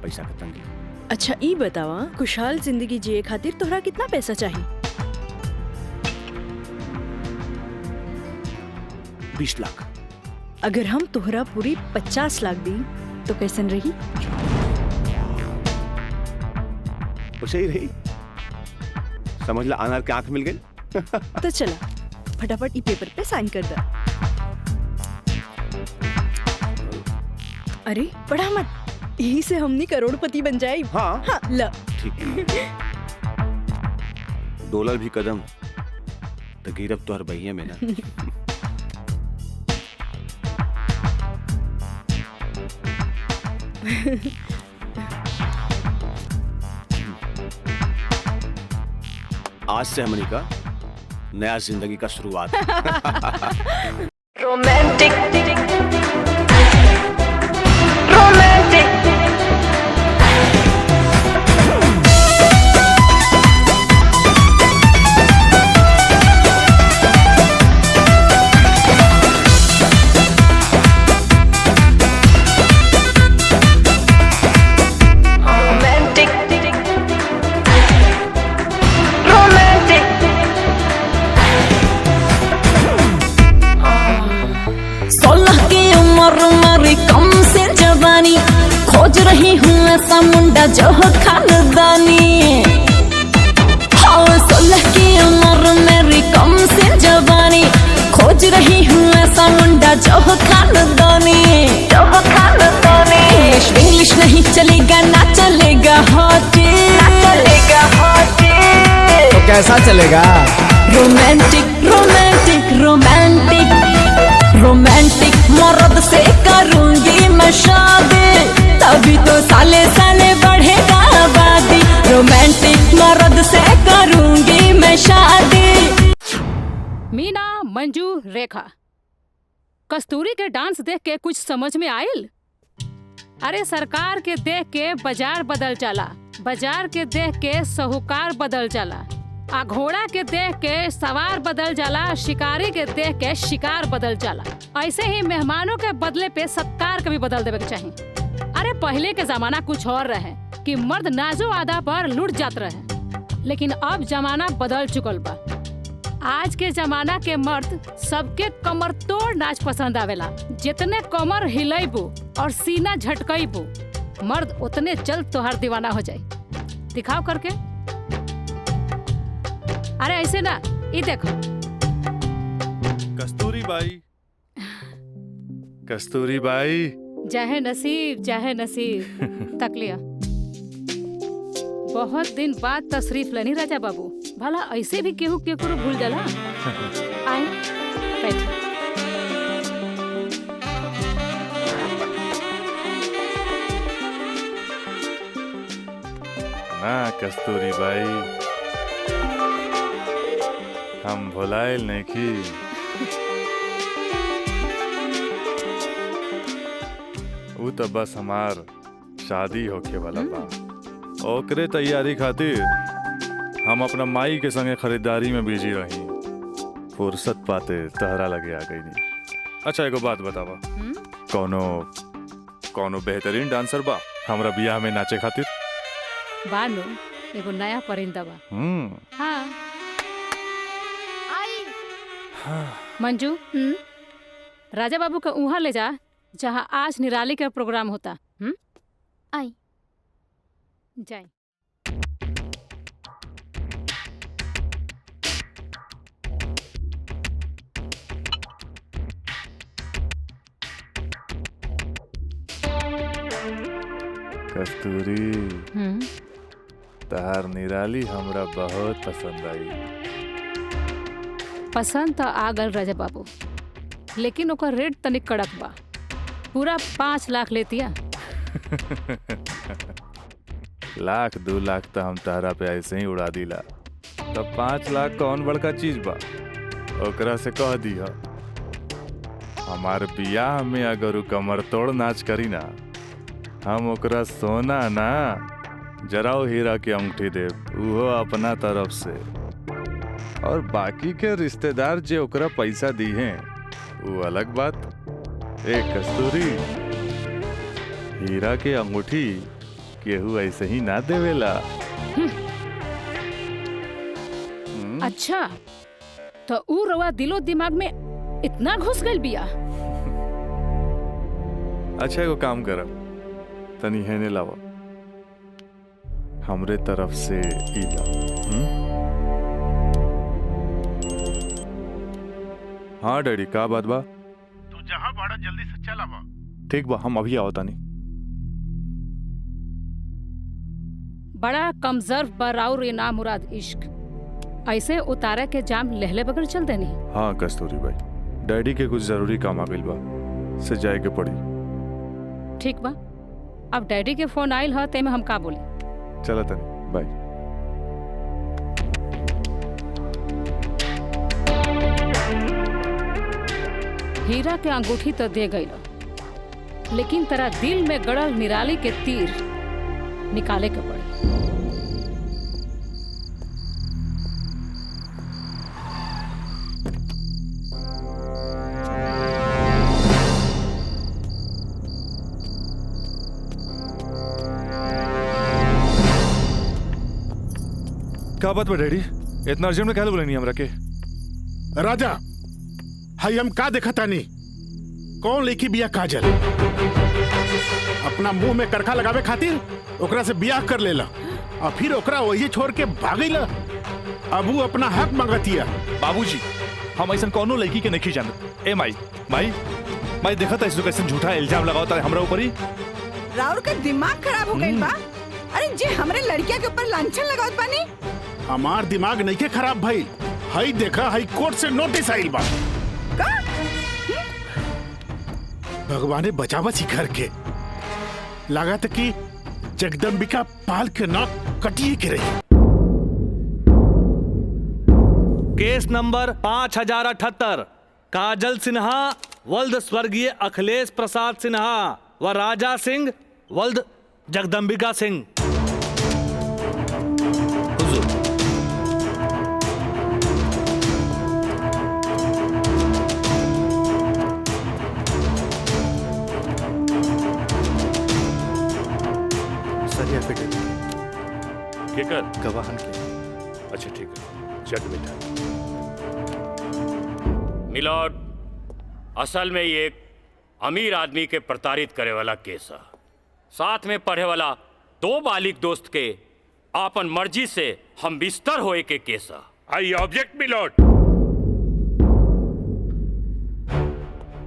पैसा का तंगी। अच्छा ई बतावा, खुशहाल जिंदगी जिए खातिर तोहरा कितना पैसा चाहिए? 20 लाख। अगर हम तोहरा पूरी 50 लाख दी तो कैसन रही? उसे ही रही। समझ ला अनार के आंख मिल गई। तो चला फटाफट ई पेपर पे साइन कर दे। अरे पढ़ा मत, यही से हमनी करोड़पति बन जाए। हाँ ल ठीक है। डॉलर भी कदम तो गिरब तो हर बहिया में ना। आज से हमनी का नया जिंदगी का शुरुआत। रोमांटिक रोमांटिक खोज रही हूँ ऐसा मुंडा जो हो खानदानी। हाँ 16 की उम्र मेरी कम से जवानी, खोज रही हूँ ऐसा मुंडा जो हो खानदानी। इंग्लिश नहीं चलेगा ना चलेगा हॉटी, तो कैसा चलेगा? रोमांटिक रोमांटिक रोमांटिक रोमांटिक मर्द से करूंगी मैं शादी, तभी तो साले साले बढ़ेगा आबादी। रोमांटिक मर्द से करूंगी मैं शादी। मीना, मंजू, रेखा, कस्तूरी के डांस देख के कुछ समझ में आयल? अरे सरकार के देख के बाजार बदल जाला, बाजार के देख के साहूकार बदल जाला, आ घोड़ा के देख के सवार बदल जाला, शिकारी के देख के शिकार बदल जाला। ऐसे ही मेहमानों के बदले पे सत्कार कभी बदल देवे के चाहिए। अरे पहले के जमाना कुछ और रहे कि मर्द नाजो आदा पर लुट जात रहे, लेकिन अब जमाना बदल चुकल बा। आज के जमाना के मर्द सबके कमर तोड़ नाच पसंद आवेला। जितने कमर हिलैबू और सीना झटकैबू, मर्द उतने जल्द तोहार दीवाना हो जाए। दिखाओ करके। अरे ऐसे ना, ये देखो। कस्तूरी बाई, कस्तूरी बाई। चाहे नसीब चाहे नसीब तक लिया। बहुत दिन बाद तशरीफ लेनी राजा बाबू। भला ऐसे भी केहू केकरो भूल जाला। आए बैठ। ना कस्तूरी बाई, हम भुलाइल नहीं की। वो तो बस हमार शादी होके वाला बा, ओकरे तैयारी खातिर हम अपना माई के संगे खरीदारी में बिजी रही। फुर्सत पाते तहरा लगे आ गई नहीं। अच्छा एगो बात बतावा, कौनो बेहतरीन डांसर बा हमरा बियाह में नाचे खातिर? बानो एगो नया परिंदा बा। हाँ। मंजू, राजा बाबू का उहाँ ले जा जहाँ आज निराली का प्रोग्राम होता। आई जाए। कस्तूरी, तहार निराली हमरा बहुत पसंद आई। पसंद तो आ गल राजा बाबू, लेकिन ओकर रेट तनिक कड़क बा। पूरा 5 लाख लेतिया। लाख 2 लाख तो हम तारा पे ऐसे ही उड़ा दिला, तब 5 लाख कौन बड़का चीज बा? ओकरा से कह दिया हमार बियाह में अगर कमर तोड़ नाच करी ना, हम ओकरा सोना ना जराओ हीरा के अंगूठी देव, उहो अपना तरफ से। और बाकी के रिश्तेदार जे ओकरा पैसा दी हैं वो अलग बात। एक कस्तूरी, हीरा के अंगूठी केहू ऐसे ही ना देवेला। अच्छा, तो ऊ रवा दिलो दिमाग में इतना घुस गई बिया। अच्छा एगो काम करब, तनी हेने लावा। हमरे तरफ से ईला। हाँ डैडी, का बात बा? तू जहाँ बाड़ा जल्दी से चल आवा। ठीक बा, हम अभी आवतानी। बड़ा कमजोर पर और ना मुराद इश्क ऐसे उतारे के जाम लहले बगल चल देनी। हाँ कस्तूरी भाई, डैडी के कुछ जरूरी काम आ गइल बा, से जाए के पड़ी। ठीक बा, अब डैडी के फोन आइल ह तेमे हम का बोली। चला तनी, बाय। हीरा के अंगूठी तो दे गई, लेकिन तेरा दिल में गड़ल निराली के तीर निकाले के पड़ी। क्या बात बा डैडी, इतना अर्जेंट में क्या बोले नहीं हमरा के? राजा, हाई हम का देखा तानी? कौन लेकी बिया काजल? अपना मुंह में करखा लगावे खातिर ओकरा से बियाह कर लेला और फिर ओकरा वही छोड़ के भागीला। अब वो अपना हक मांगतिया। बाबूजी, हम ऐसा कौनो लड़की के नहीं जानत। ए माई देखा था इसको कैसे झूठा इल्जाम लगाओ तारे हमरा ऊपर ही। राउर का दिमाग खराब हो गई बा। अरे जे हमरे लड़किया के ऊपर लांछन लगावत बानी। हमार दिमाग नहीं के खराब भाई, हाई देखा हाई कोर्ट से नोटिस आइल बा। भगवाने बचावा घर के, लगा था कि जगदम्बिका पाल के नाक कटिए के रही। केस नंबर 5078, काजल सिन्हा वल्द स्वर्गीय अखिलेश प्रसाद सिन्हा व राजा सिंह वल्द जगदम्बिका सिंह। केकर? गवाहन के। अच्छा ठीक है, चल बेटा। मिलॉर्ड, असल में ये एक अमीर आदमी के प्रताड़ित करे वाला केस है। साथ में पढ़े वाला 2 बालिग दोस्त के आपन मर्जी से हम बिस्तर होए के केस है। I object my lord.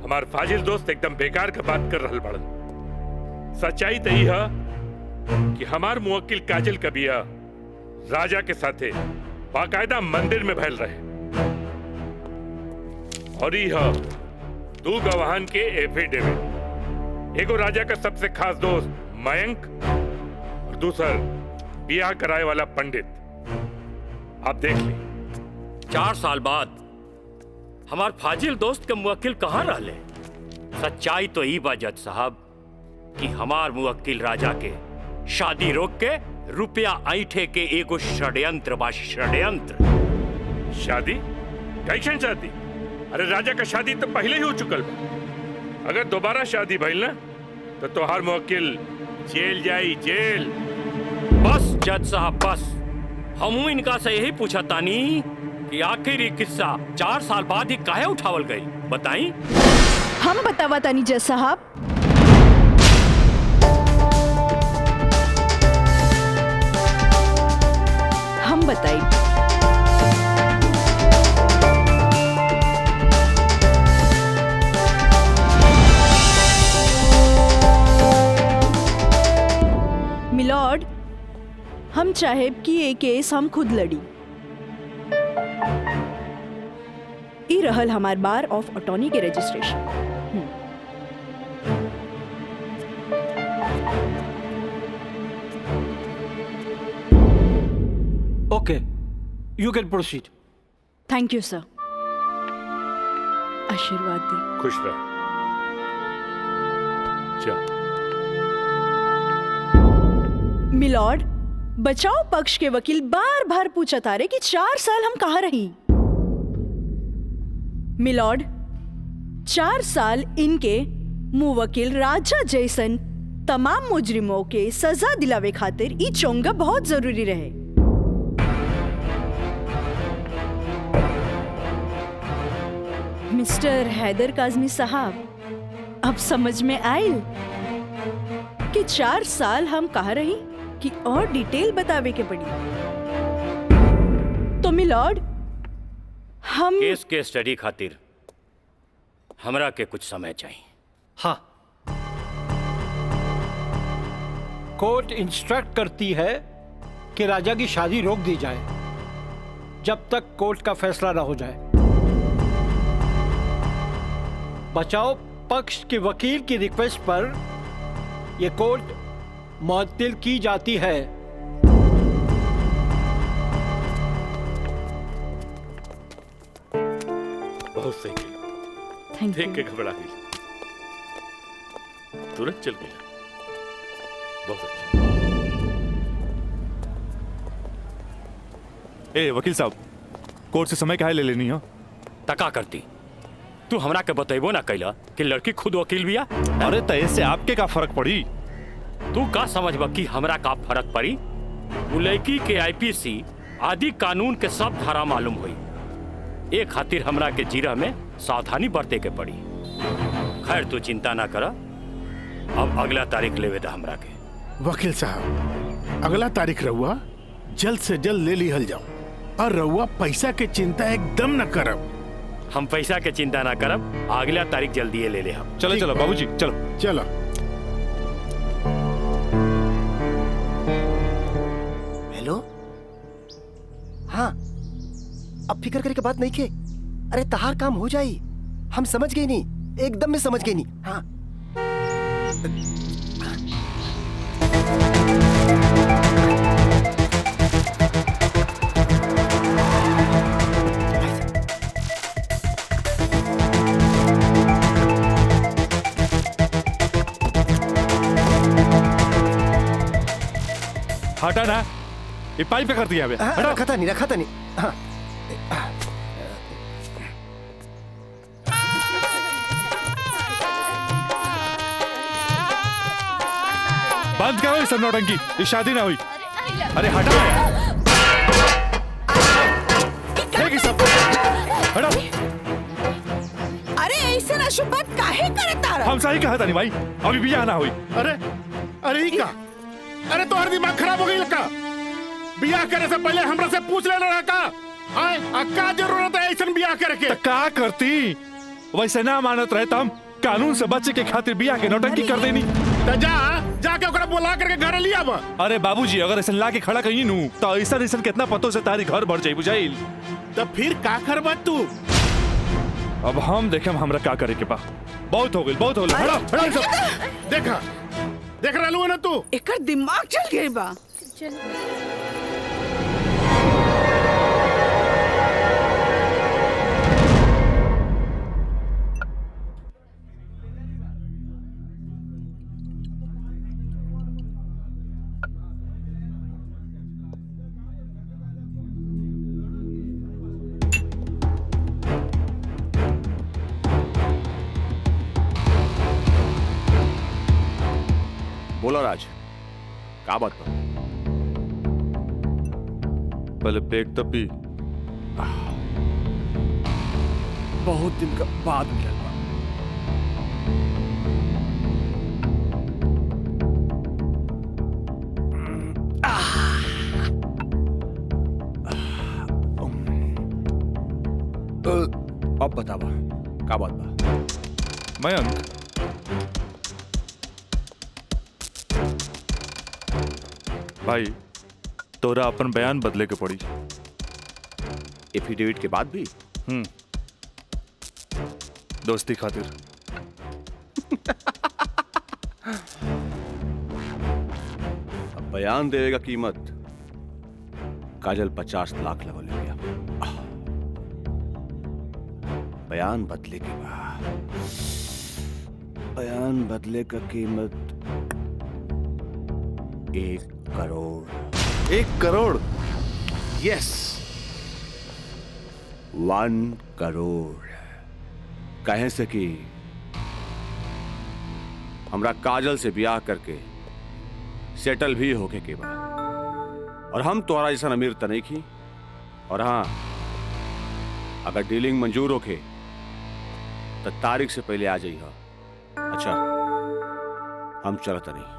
हमार फाजिल दोस्त एकदम बेकार का बात कर रहल बड़न। सच्चाई तो यही है कि हमार मुवक्किल काजल का बिया राजा के साथे बाकायदा मंदिर में भैल रहे, और यह 2 गवाहन के एफिडेविट। एगो राजा का सबसे खास दोस्त मयंक और दूसर बियाह कराए वाला पंडित। आप देख ली। 4 साल बाद हमार फाजिल दोस्त के मुवक्किल कहाँ रहले? सच्चाई तो ई बा जज साहब कि हमार मुवक्किल राजा के शादी रोक के रुपया ऐठे के एगो षड्यंत्र बा, षड्यंत्र। शादी? कैसन शादी? अरे राजा का शादी तो पहले ही हो चुकल बा। अगर दोबारा शादी भइल ना तो तोहार मुवक्किल जेल जाई, जेल। बस जज साहब बस, हमू इनका से यही पूछा तानी कि आखिर ये किस्सा 4 साल बाद ही काहे उठावल गई, बताई? हम बतावा तानी जज साहब। हम बताई। मिलॉर्ड, हम चाहे कि ये केस हम खुद लड़ी। ई रहल हमार बार ऑफ अटॉर्नी के registration. Okay, you can proceed. Thank you sir. आशीर्वाद दी। खुश रह। चल। मिलॉर्ड, बचाव पक्ष के वकील बार बार पूछा तारे कि 4 साल हम कहाँ रही। मिलॉर्ड, 4 साल इनके मुवक्किल राजा जैसन तमाम मुजरिमों के सजा दिलावे खातिर ई चोंगा बहुत जरूरी रहे। मिस्टर हैदर काज़मी साहब, अब समझ में आयल कि 4 साल हम कहाँ रही। कि और डिटेल बतावे के पड़ी। तो मिलॉर्ड, हम केस के स्टडी खातिर हमरा के कुछ समय चाहिए। हाँ, कोर्ट इंस्ट्रक्ट करती है कि राजा की शादी रोक दी जाए जब तक कोर्ट का फैसला ना हो जाए। बचाव पक्ष के वकील की रिक्वेस्ट पर यह कोर्ट मुअत्तिल की जाती है। बहुत सही खेला। देख के घबरा गई, तुरंत चल गया। बहुत अच्छा। ए वकील साहब, कोर्ट से समय काहे ले लेनी हो? तका करती तू हमरा के बतेबो ना कैला कि लड़की खुद वकील बिया। अरे तय से आपके का फर्क पड़ी? तू का समझबा कि हमरा का फर्क पड़ी? वो लड़की के आईपीसी आदि कानून के सब धारा मालूम हुई। एक खातिर हमरा के जीरा में सावधानी बरते के पड़ी। खैर तू चिंता ना करा, अब अगला तारीख लेवे दा हमरा के। वकील साहब, अगला तारीख रहुआ जल्द से जल्द ले लिहल जाओ, और रहुआ पैसा के चिंता एकदम न करब। हम पैसा के चिंता ना करब, अगला तारीख जल्दी ले हम। चलो चलो बाबूजी, चलो चलो। हेलो, हाँ, अब फिक्र करे के बात नहीं के। अरे तहार काम हो जाई, हम समझ गए नहीं, एकदम में समझ गए नहीं। हाँ, हटा ना, ये पाइप पे कर दिया। रखा था नहीं, रखा था नहीं। हाँ। बंद करो इस नौटंकी, ये शादी ना हुई। अरे हटा यार। सब हटा। अरे ऐसे ना शुभ बात काहे करे तारा? हम सही कहा था नहीं भाई, अभी भी आना हुई। अरे ही का? अरे तो हर दिमाग खराब हो गई लड़का। बियाह करे से पहले हमरा से पूछ लेना रहा का? आए, का जरूरत है ऐसा बियाह करे के? का करती? वैसे ना मानत रहे हम कानून से बच्चे के खातिर बियाह के नौटंकी कर देनी। जाके ओकरा बुला करके घर लिया बा। अरे बाबूजी, अगर ऐसा ला के खड़ा कहीं नू तो ऐसा कितना पतों से तारी घर भर जाई बुझाइल। तो फिर का करबा तू? अब हम देखे हमरा का करे के बा। बहुत हो गई, बहुत हो गई। हड़ा हड़ा सब। देखा देख रहलू ना तू? एकर दिमाग चल गई बा। बोलो राज, क्या बात पर? पहले पेट तो पी। बहुत दिन का बाद मिला। अब बतावा क्या बात बा? मयंक, भाई तोरा अपन बयान बदले के पड़ी। एफिडेविट के बाद भी? दोस्ती खातिर। अब बयान देने का कीमत काजल 50 लाख लगो ले गया। बयान बदले के बाद बयान बदले का कीमत 1 करोड़। 1 करोड़? यस, 1 करोड़। कहे से कि हमरा काजल से ब्याह करके सेटल भी होके के बाद, और हम तोरा जैसा अमीर तो नहीं की। और हाँ, अगर डीलिंग मंजूर होके तो तारीख से पहले आ जाइए। अच्छा, हम चलते नहीं।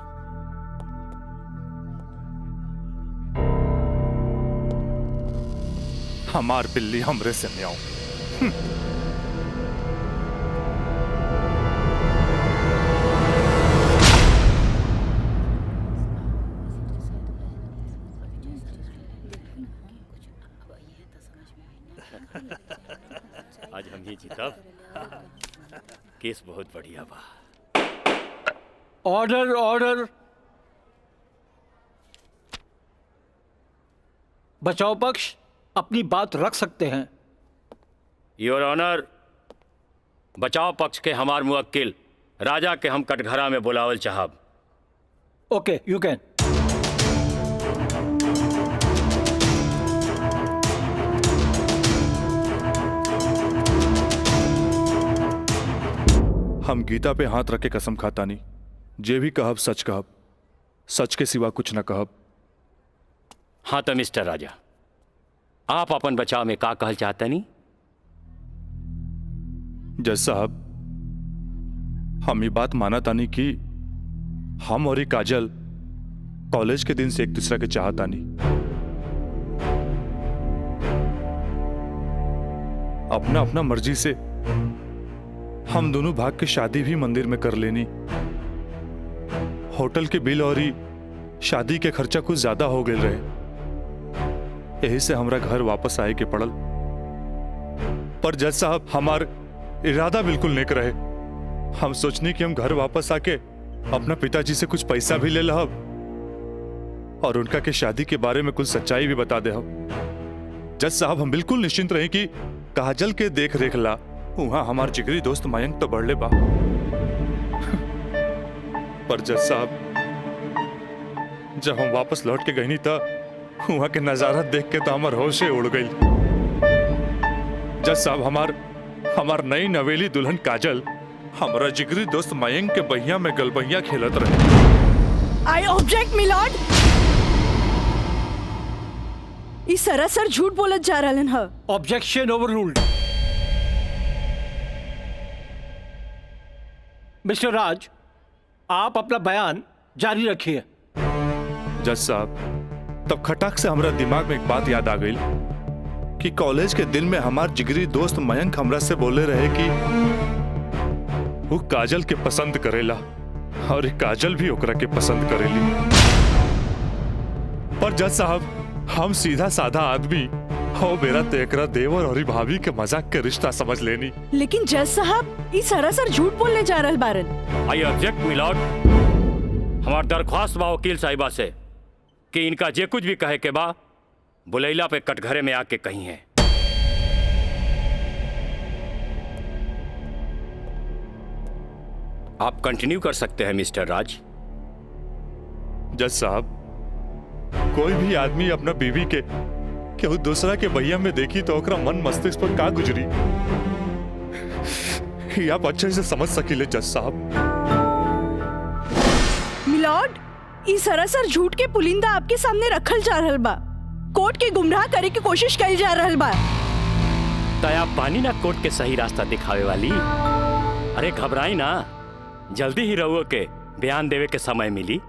हमार बिल्ली हमरे से म्याऊं। आज हम ही जीतब। केस बहुत बढ़िया बा। Order order. बचाव पक्ष अपनी बात रख सकते हैं। योर ऑनर, बचाव पक्ष के हमार मुवक्किल राजा के हम कटघरा में बुलावल चाहब। ओके, यू कैन। हम गीता पे हाथ रख के कसम खाता नहीं, जे भी कहब सच कहब, सच के सिवा कुछ न कहब। हाँ तो मिस्टर राजा, आप अपन बचाव में का कहल चाहते नहीं? जज साहब, हम ये बात माना तानी कि हम और ये काजल कॉलेज के दिन से एक दूसरे के चाहता नहीं। अपना अपना मर्जी से हम दोनों भाग के शादी भी मंदिर में कर लेनी। होटल के बिल और ही शादी के खर्चा कुछ ज्यादा हो गए रहे, यही से हमरा घर वापस आए के पड़ल। पर जज साहब, हमार इरादा बिल्कुल नेक रहे। हम सोचनी कि हम घर वापस आके अपना पिताजी से कुछ पैसा भी ले लहब और उनका के शादी के बारे में कुछ सच्चाई भी बता दे। जज साहब, हम बिल्कुल निश्चिंत रहे कि काजल के देख रेख ला वहां हमार जिगरी दोस्त मयंक तो बढ़ले बा। पर जज साहब, जब हम वापस लौट के गई था वहां के नजारा देख के तो हमार होशे उड़ गई। जज साहब, हमार नई नवेली दुल्हन काजल हमारा जिगरी दोस्त मयंक के बहिया में गलबहिया खेलत रहे। आई ऑब्जेक्ट मिलॉर्ड। इस सरासर झूठ बोलत जा रहलन ह। Objection overruled. मिस्टर राज, आप अपना बयान जारी रखिए। जज साहब, तब खटाक से हमरा दिमाग में एक बात याद आ गई कि कॉलेज के दिन में हमार जिगरी दोस्त मयंक हमरा से बोले रहे कि वो काजल के पसंद करेला और ये काजल भी ओकरा के पसंद करेली। पर जज साहब, हम सीधा साधा आदमी हो मेरा तेकरा देवर और भाभी के मजाक के रिश्ता समझ लेनी। लेकिन जज साहब, इस सरासर झूठ बोलने जा रहल बारन। I object my lord. हमार दरख्वास्त बा वकील साहिबा से कि इनका जे कुछ भी कहे के बा बुलैला पे कटघरे में आके कही है। आप कंटिन्यू कर सकते हैं मिस्टर राज। जज साहब, कोई भी आदमी अपना बीवी के केहू दूसरा के बहिया में देखी तो ओकरा मन मस्तिष्क पर का गुजरी, ये आप अच्छे से समझ सकीले जज साहब। मिलॉर्ड, इस सरासर झूठ के पुलिंदा आपके सामने रखल जा रहल बा। कोर्ट के गुमराह करे की कोशिश करी जा रहल बा। तया पानी ना कोर्ट के सही रास्ता दिखावे वाली। अरे घबराई ना, जल्दी ही रहुओ के बयान देवे के समय मिली।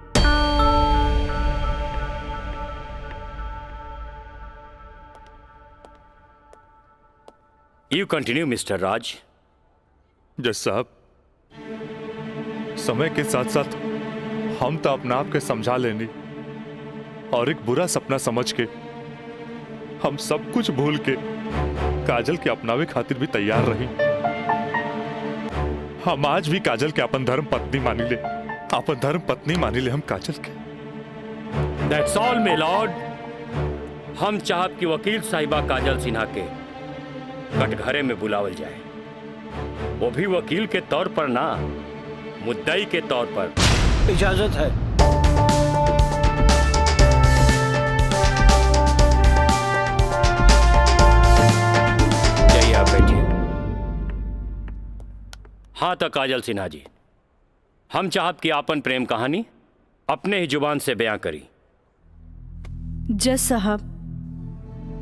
यू कंटिन्यू मिस्टर राज। जज साहब, समय के साथ साथ हम तो अपना आप के समझा लेनी और एक बुरा सपना समझ के हम सब कुछ भूल के काजल के अपनावे खातिर भी तैयार रही। हम आज भी काजल के अपन धर्म पत्नी मानी ले, अपन धर्म पत्नी मानी ले हम काजल के। That's all my Lord. हम चाहब कि वकील साहिबा काजल सिन्हा के कटघरे में बुलावल जाए, वो भी वकील के तौर पर ना, मुद्दई के तौर पर। इजाजत है। जाइए आप बैठिए। हाँ तो काजल सिन्हा जी, हम चाहब कि आपन प्रेम कहानी अपने ही जुबान से बयां करी। जज साहब,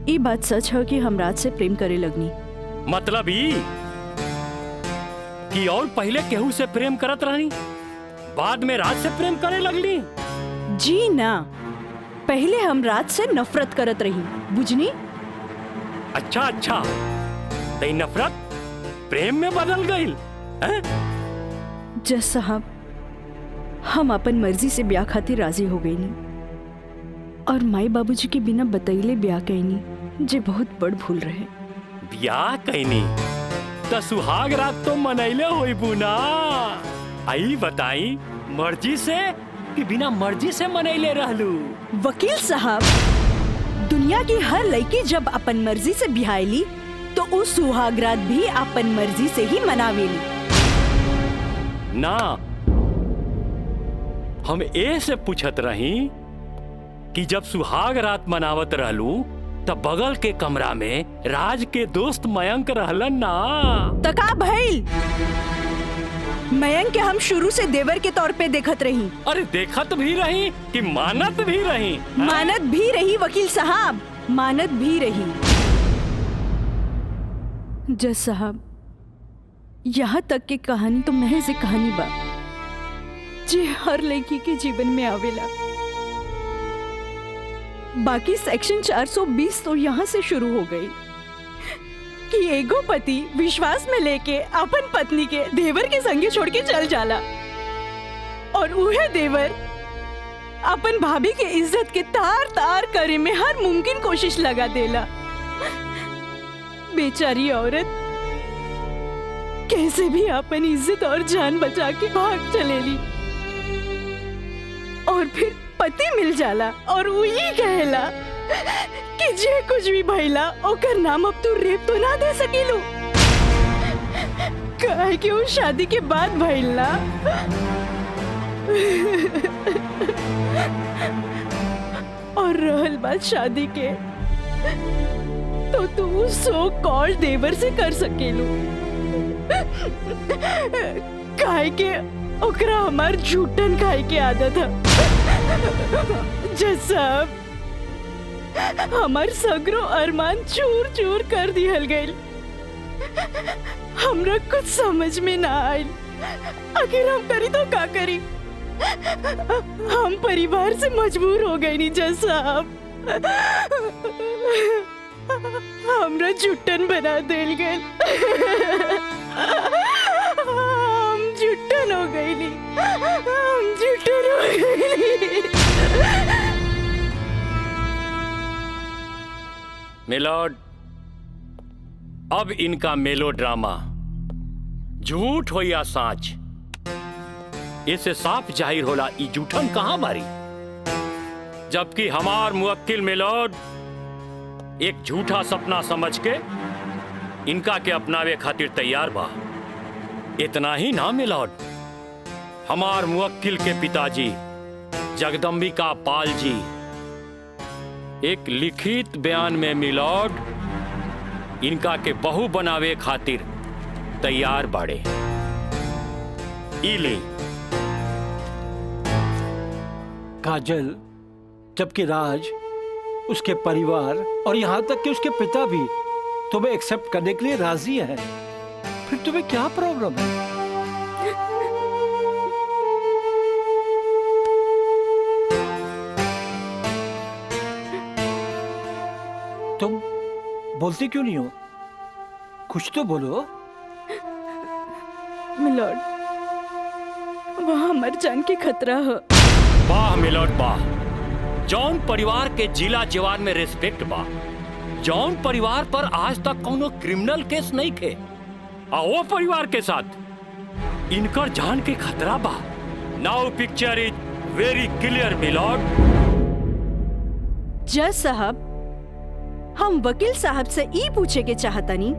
ये बात सच है कि हम राज से प्रेम करे लगनी। मतलब ई कि और पहले केहू से प्रेम करत रहनी, बाद में राज से प्रेम करे लगली? जी ना, पहले हम राज से नफरत करत रही, बुझनी? अच्छा अच्छा, तई नफरत प्रेम में बदल गई? जज साहब, हम अपन मर्जी से ब्याह खातिर राजी हो गई नी और माई बाबूजी के बिना बतैले ब्याह कैनी, जे बहुत बड़ भूल रहे। ब्याह कैनी तो सुहाग रात तो मनैले होई बुना। आई बताई, मर्जी से कि बिना मर्जी से मनैले रहलू? वकील साहब, दुनिया की हर लड़की जब अपन मर्जी से बिहाईली तो उस सुहागरात भी अपन मर्जी से ही मनावेली ना। हम ए से पूछत रही कि जब सुहाग रात मनावत रहलू तब बगल के कमरा में राज के दोस्त मयंक रहलन ना। तका भइल, मयंक के हम शुरू से देवर के तौर पे देखत रही। अरे देखत भी रही कि मानत भी रही? मानत भी रही वकील साहब, मानत भी रही। जज साहब, यहाँ तक की कहानी तो महज एक कहानी बा जे हर लड़की के जीवन में आवेला। बाकी सेक्शन 420 तो यहाँ से शुरू हो गई कि एगो पति विश्वास में लेके अपन पत्नी के देवर के संगे छोड़ के चल जाला और उहे देवर अपन भाभी के इज्जत के तार तार करे में हर मुमकिन कोशिश लगा देला। बेचारी औरत कैसे भी अपन इज्जत और जान बचा के भाग चलेली और फिर पति मिल जाला और वही कहला कि जे कुछ भी भइला ओकर नाम अब तू रेप तो ना दे सकेलू, काहे कि वो शादी के बाद भइला। और रहल बात शादी के, तो तू सो कॉल देवर से कर सकेलू, काहे के ओकरा हमार झूठन खाए के आदत है। जज साहब, हमार सगरो अरमान चूर चूर कर दिहल गइल। हमरा कुछ समझ में ना आइल, आखिर हम करी तो का करी। हम परिवार से मजबूर हो गए नी जज साहब, हमरा झुट्टन बना देल गइल। हम झुट्टन हो गई नी, हम झुट्टन हो गई। मिलोड, अब इनका मेलोड्रामा झूठ हो या साच, इसे साफ जाहिर होला ई झूठन कहां बारी। जबकि हमार मुवक्किल मिलोड एक झूठा सपना समझ के इनका के अपनावे खातिर तैयार बा। इतना ही ना मिलोड, हमार मुवक्किल के पिताजी जगदम्बिका पाल जी एक लिखित बयान में मिलोड इनका के बहू बनावे खातिर तैयार बाड़े। इली काजल, जबकि राज, उसके परिवार और यहाँ तक कि उसके पिता भी तुम्हें एक्सेप्ट करने के लिए राजी है, फिर तुम्हें क्या प्रॉब्लम है? तुम बोलती क्यों नहीं हो? कुछ तो बोलो। मिलॉर्ड, वहाँ मर जान के खतरा है। वाह मिलॉर्ड वाह, जौन परिवार के जिला जवान में रिस्पेक्ट बा, जौन परिवार पर आज तक कोनो क्रिमिनल केस नहीं थे, आ वो परिवार के साथ इनकर जान के खतरा बा। Now picture is very clear milord. जज साहब, हम वकील साहब से ई पूछे के चाहतनी,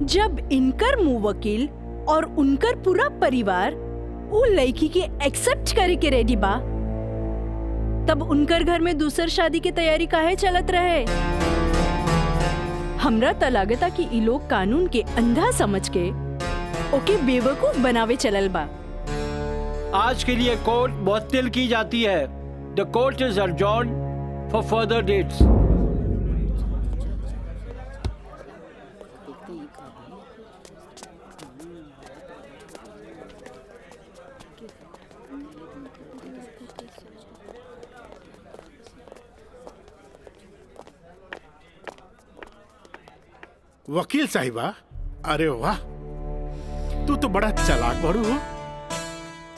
जब इनकर मुवक्किल और उनकर पूरा परिवार वो लड़की के एक्सेप्ट करे के रेडी बा, तब उनकर घर में दूसर शादी की तैयारी काहे चलत रहे? हमरा त लागता कि ई लोग कानून के अंधा समझ के ओके बेवकूफ बनावे चलल बा। आज के लिए कोर्ट मुअत्तल की जाती है। The court is adjourned for further dates. वकील साहिबा, अरे वाह, तू तो बड़ा चालाक बड़ू हो।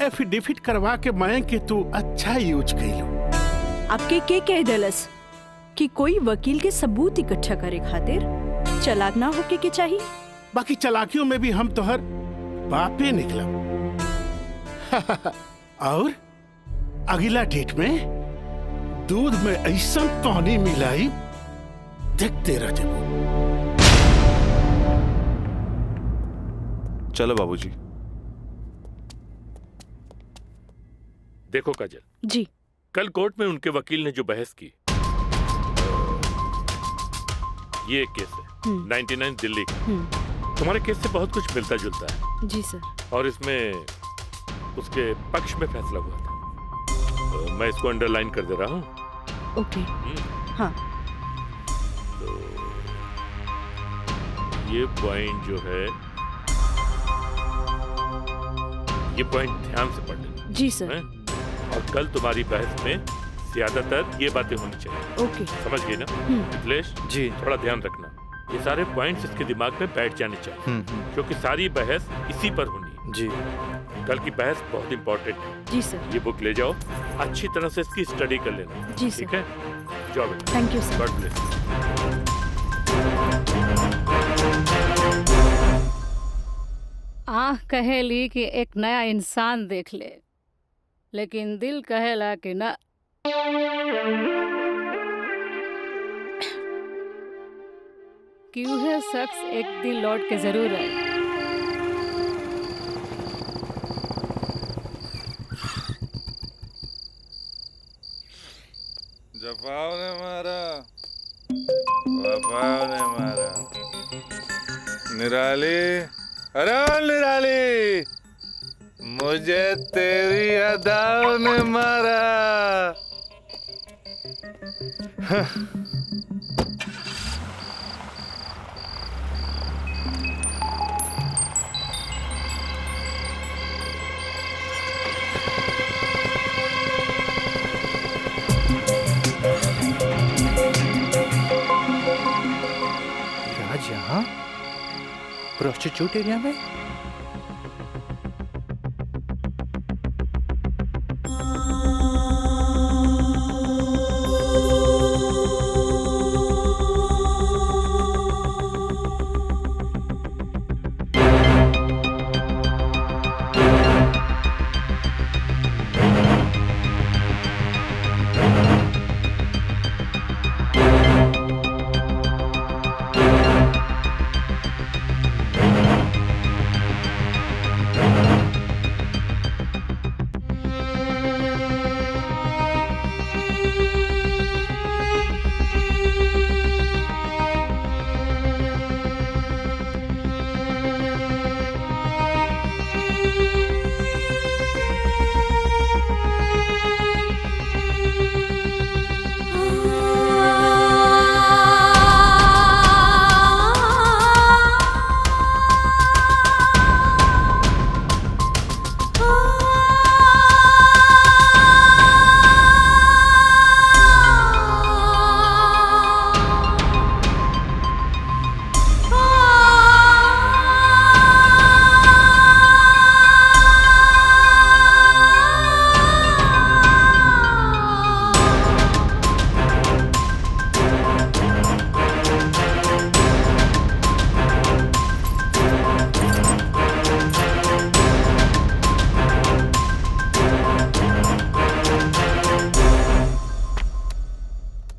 एफिडेविट करवा के मैं कि तू अच्छा यूज कैलू। आपके के कह दलस कि कोई वकील के सबूत इकट्ठा करे खातिर चालाक ना होके के चाहिए। बाकी चालाकियों में भी हम तोहर बापे निकला। और अगला डेट में दूध में ऐसा पानी मिलाई देखते रह जाओ। चलो बाबूजी। देखो काजल जी, कल कोर्ट में उनके वकील ने जो बहस की, ये एक केस है 99 दिल्ली का। तुम्हारे केस से बहुत कुछ मिलता जुलता है। जी सर। और इसमें उसके पक्ष में फैसला हुआ था। मैं इसको अंडरलाइन कर दे रहा हूँ। ओके। हाँ। तो ये पॉइंट जो है, ये पॉइंट ध्यान से पढ़ लेना। जी सर। और कल तुम्हारी बहस में ज्यादातर ये बातें होनी चाहिए। ओके। समझ गई ना मिथिलेश? जी। थोड़ा ध्यान रखना, ये सारे पॉइंट्स इसके दिमाग में बैठ जाने चाहिए, क्योंकि सारी बहस इसी पर होनी है। जी। कल की बहस बहुत इंपॉर्टेंट है। जी सर। ये बुक ले जाओ, अच्छी तरह से इसकी स्टडी कर लेना। जी सर। ठीक है, जाओ बेटा। Thank you sir. God bless. आँख कहेली कि एक नया इंसान देख ले, लेकिन दिल कहेला कि न। कि वह शख्स एक दिन लौट के जरूर आए। जफाव ने मारा, वफाव ने मारा। निराली, अरे निराली, मुझे तेरी अदाओं ने मारा। राज यहाँ प्रोस्टिट्यूट एरिया में?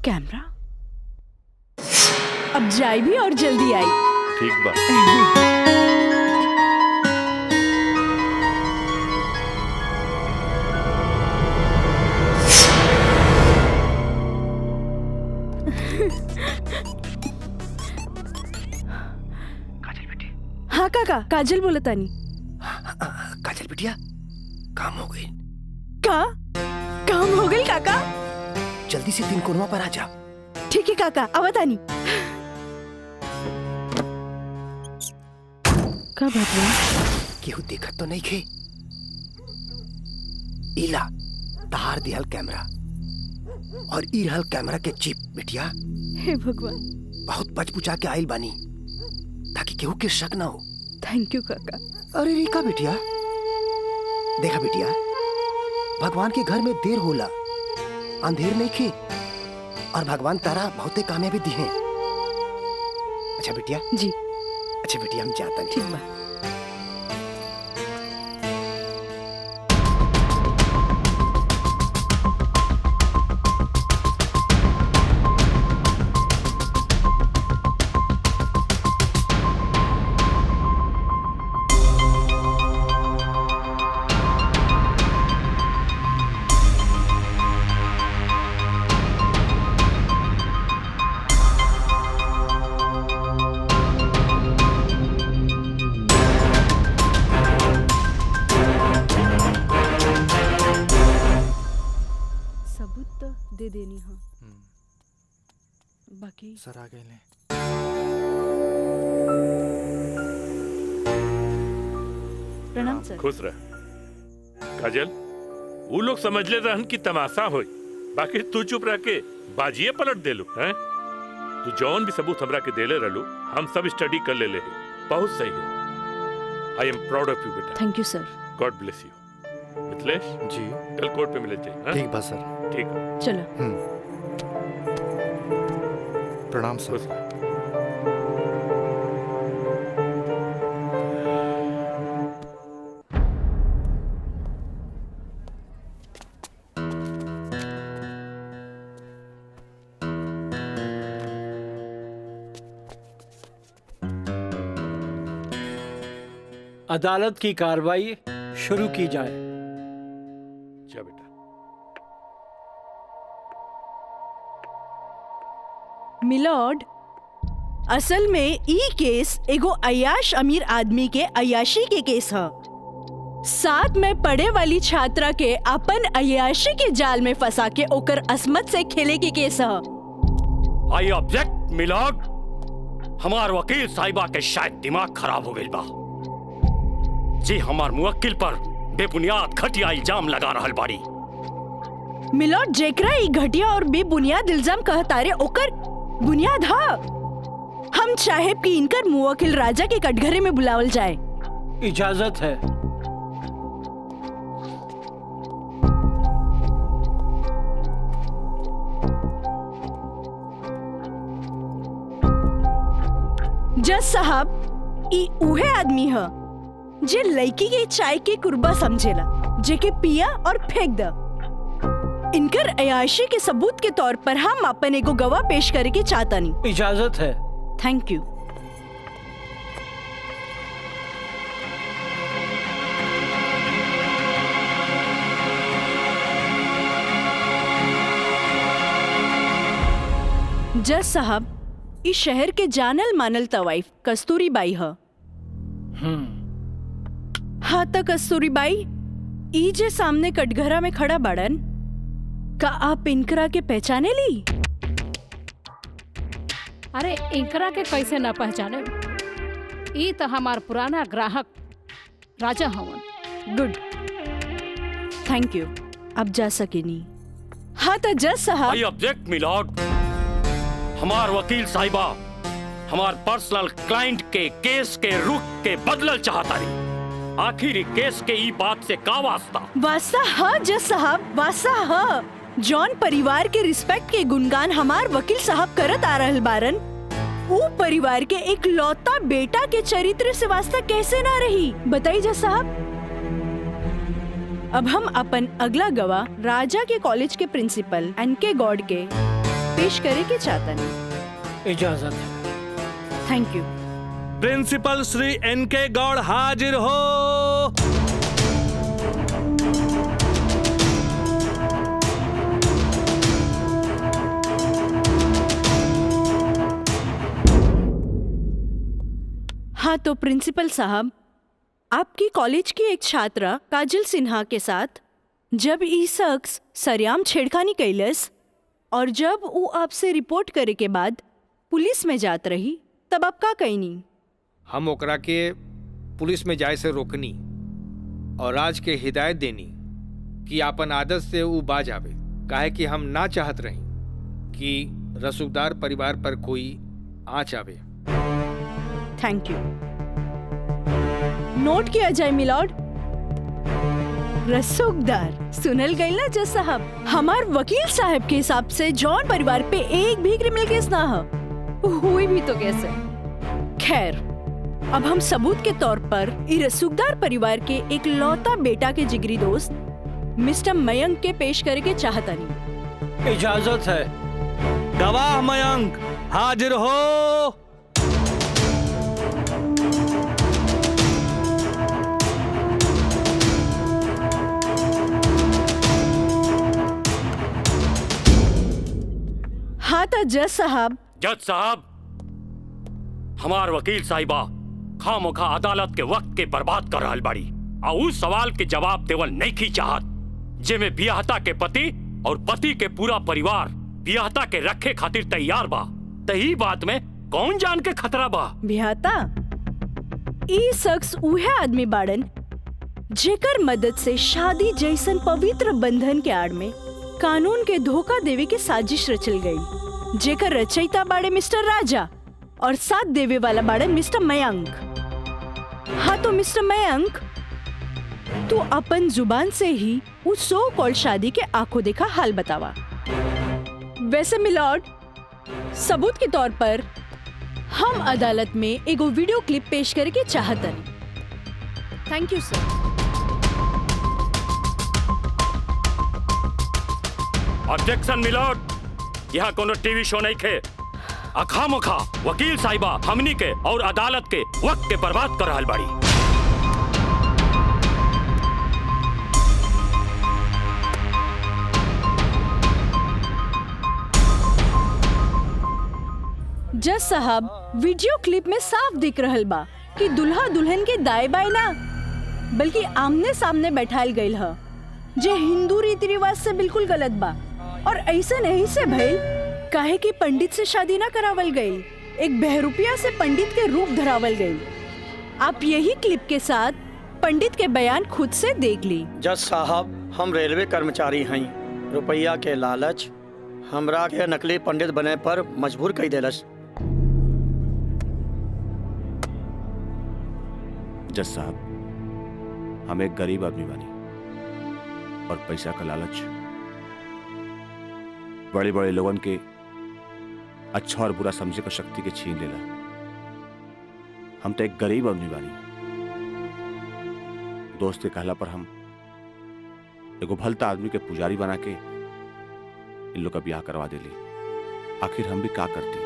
कैमरा अब जाए भी और जल्दी आई। ठीक बात। हाँ काका, काजल बोला तानी। काजल बिटिया, काम हो गई। काम हो गई काका? जल्दी से 3 कोनवा पर आ जा। ठीक है काका, आवतानी। का बात है? केहू देखत तो नहीं खे? इला तार दिहल कैमरा और ई रहल कैमरा के चिप। बिटिया हे भगवान, बहुत बच बुचा के आइल बानी। ताकि केहू के शक ना हो। थैंक यू काका। अरे रेखा बिटिया, देखा बिटिया, भगवान के घर में देर होला, अंधेर नहीं खे, और भगवान तारा बहुते कामयाबी दी है। अच्छा बिटिया जी। अच्छा बिटिया, हम जाता नहीं। ठीक बा। दे देनी हाँ। बाकी सर आ गए। प्रणाम सर। खुश रह काजल। वो लोग समझ ले रहन कि तमाशा होई, बाकी तू चुप रह के बाजिए पलट देलू हैं। तू जौन भी सबूत हमरा के देले रहलू, हम सब स्टडी कर ले बहुत सही है। I am proud of you बेटा। Thank you sir. God bless you. Mithilesh ji, कल कोर्ट पे मिले जाए। ठीक बा सर। ठीक है, चलो। प्रणाम सर। अदालत की कार्रवाई शुरू की जाए। जा बेटा। मिलॉर्ड, असल में ई केस एगो अय्याश अमीर आदमी के अय्याशी के केस है। साथ में पढ़े वाली छात्रा के अपन अय्याशी के जाल में फंसा के ओकर असमत से खेले के केस है। I object my lord. हमार वकील साहिबा के शायद दिमाग खराब हो गई बा जी। हमार मुवक्किल पर बेबुनियाद घटिया इल्जाम लगा रहल बाड़ी। मिलॉर्ड, जेकरा ई घटिया और बेबुनियाद इल्जाम कहतारे ओकर बुनियाद हा। हम चाहे कि इनकर मुवक्किल राजा के कटघरे में बुलावल जाए। इजाजत है। जज साहब, ई उहे आदमी है जे लड़की के चाय के कुर्बा समझेला, जेके पिया और फेंक द। इनकर अयाशी के सबूत के तौर पर हम अपन एगो गवाह पेश करे के चाहतानी। इजाजत है। Thank you. जज साहब, इस शहर के जानल मानल तवाइफ कस्तूरी बाई है। हाँ तो कस्तूरी बाई, ई जे सामने कटघरा में खड़ा बाड़न, का आप इनकरा के पहचाने ली? अरे इनकरा के कैसे ना पहचाने? ई तो हमार पुराना ग्राहक राजा हवन। Good, thank you. अब जा सकेनी। हाँ तो जज साहब। I object my lord. हमार वकील साहिबा हमार पर्सनल क्लाइंट के केस के रुख के बदलल चाहता रही। आखिर केस के ई बात से का वास्ता? वास्ता हाँ जज साहब, वास्ता हाँ। जॉन परिवार के रिस्पेक्ट के गुणगान हमार वकील साहब करत आ रहल बारन, वो परिवार के एक लौता बेटा के चरित्र से वास्ता कैसे ना रही? बताइए जज साहब। अब हम अपन अगला गवाह राजा के कॉलेज के प्रिंसिपल एनके गॉड के पेश करे के चाहता नहीं। इजाजत है। Thank you. प्रिंसिपल श्री एनके गौड़ हाजिर हो। हाँ तो प्रिंसिपल साहब, आपकी कॉलेज की एक छात्रा काजल सिन्हा के साथ जब ई शख्स सरेआम छेड़खानी कैलस और जब वो आपसे रिपोर्ट करे के बाद पुलिस में जात रही, तब आप का कहनी? हम ओकरा के पुलिस में जाए से रोकनी और राज के हिदायत देनी कि आपन आदत से वो बाज आवे, काहे कि हम ना चाहत रही कि रसूखदार परिवार पर कोई आँच आवे। Thank you. नोट किया जाए मिलॉर्ड। रसूखदार सुनल गई ना जज साहब, हमार वकील साहब के हिसाब से जॉन परिवार पे एक भी क्रिमिनल केस ना हुई भी तो कैसे। खैर, अब हम सबूत के तौर पर रसूखदार परिवार के एक लौता बेटा के जिगरी दोस्त मिस्टर मयंक के पेश करे के चाहता नहीं। इजाजत है। गवाह मयंक हाजिर हो। हाँ तो जज साहब। जज साहब, हमार वकील साहिबा खामोखा अदालत के वक्त के बर्बाद कर रहल बाड़ी और उस सवाल के जवाब देवल नहीं की चाहत जेमे बियाहता के पति और पति के पूरा परिवार बियाहता के रखे खातिर तैयार बा। तही बात में कौन जान के खतरा बा। बियाहता ई शख्स उहे आदमी बाड़न जेकर मदद से शादी जैसन पवित्र बंधन के आड़ में कानून के धोखा देवे के साजिश रचल गई, जेकर रचयिता बाड़े मिस्टर राजा और साथ देवे वाला बाड़न मिस्टर मयंक। हाँ तो मिस्टर मयंक, तू अपन जुबान से ही उस सो कॉल्ड शादी के आंखों देखा हाल बतावा। वैसे मिलॉर्ड, सबूत के तौर पर हम अदालत में एगो वीडियो क्लिप पेश करके चाहतन। Thank you sir. Objection milord, यहाँ कोनो टीवी शो नहीं खे। अखामोखा वकील साहिबा हमनी के और अदालत के वक्त के बर्बाद कर रहल बाड़ी। जज साहब, वीडियो क्लिप में साफ दिख रहल बा कि दुल्हा दुल्हन के दाएं बाएं ना बल्कि आमने सामने बैठाल गईल ह, जे हिंदू रीति रिवाज से बिल्कुल गलत बा। और ऐसे नहीं से भइल काहे कि पंडित से शादी ना करावल गई, एक बहरूपिया से पंडित के रूप धरावल गई। आप यही क्लिप के साथ पंडित के बयान खुद से देख ली। जज साहब, हम रेलवे कर्मचारी हैं। रुपया के लालच हमरा के नकली पंडित बने पर मजबूर कर देलस। जज साहब, हम एक गरीब आदमी बानी और पैसा का लालच बड़े बड़े लोगन के अच्छा और बुरा समझे का शक्ति के छीन लेला। हम तो एक गरीब आदमी बानी। दोस्त के कहला पर हम एगो भलता आदमी के पुजारी बना के इन लोग का ब्याह करवा देली। आखिर हम भी क्या करती।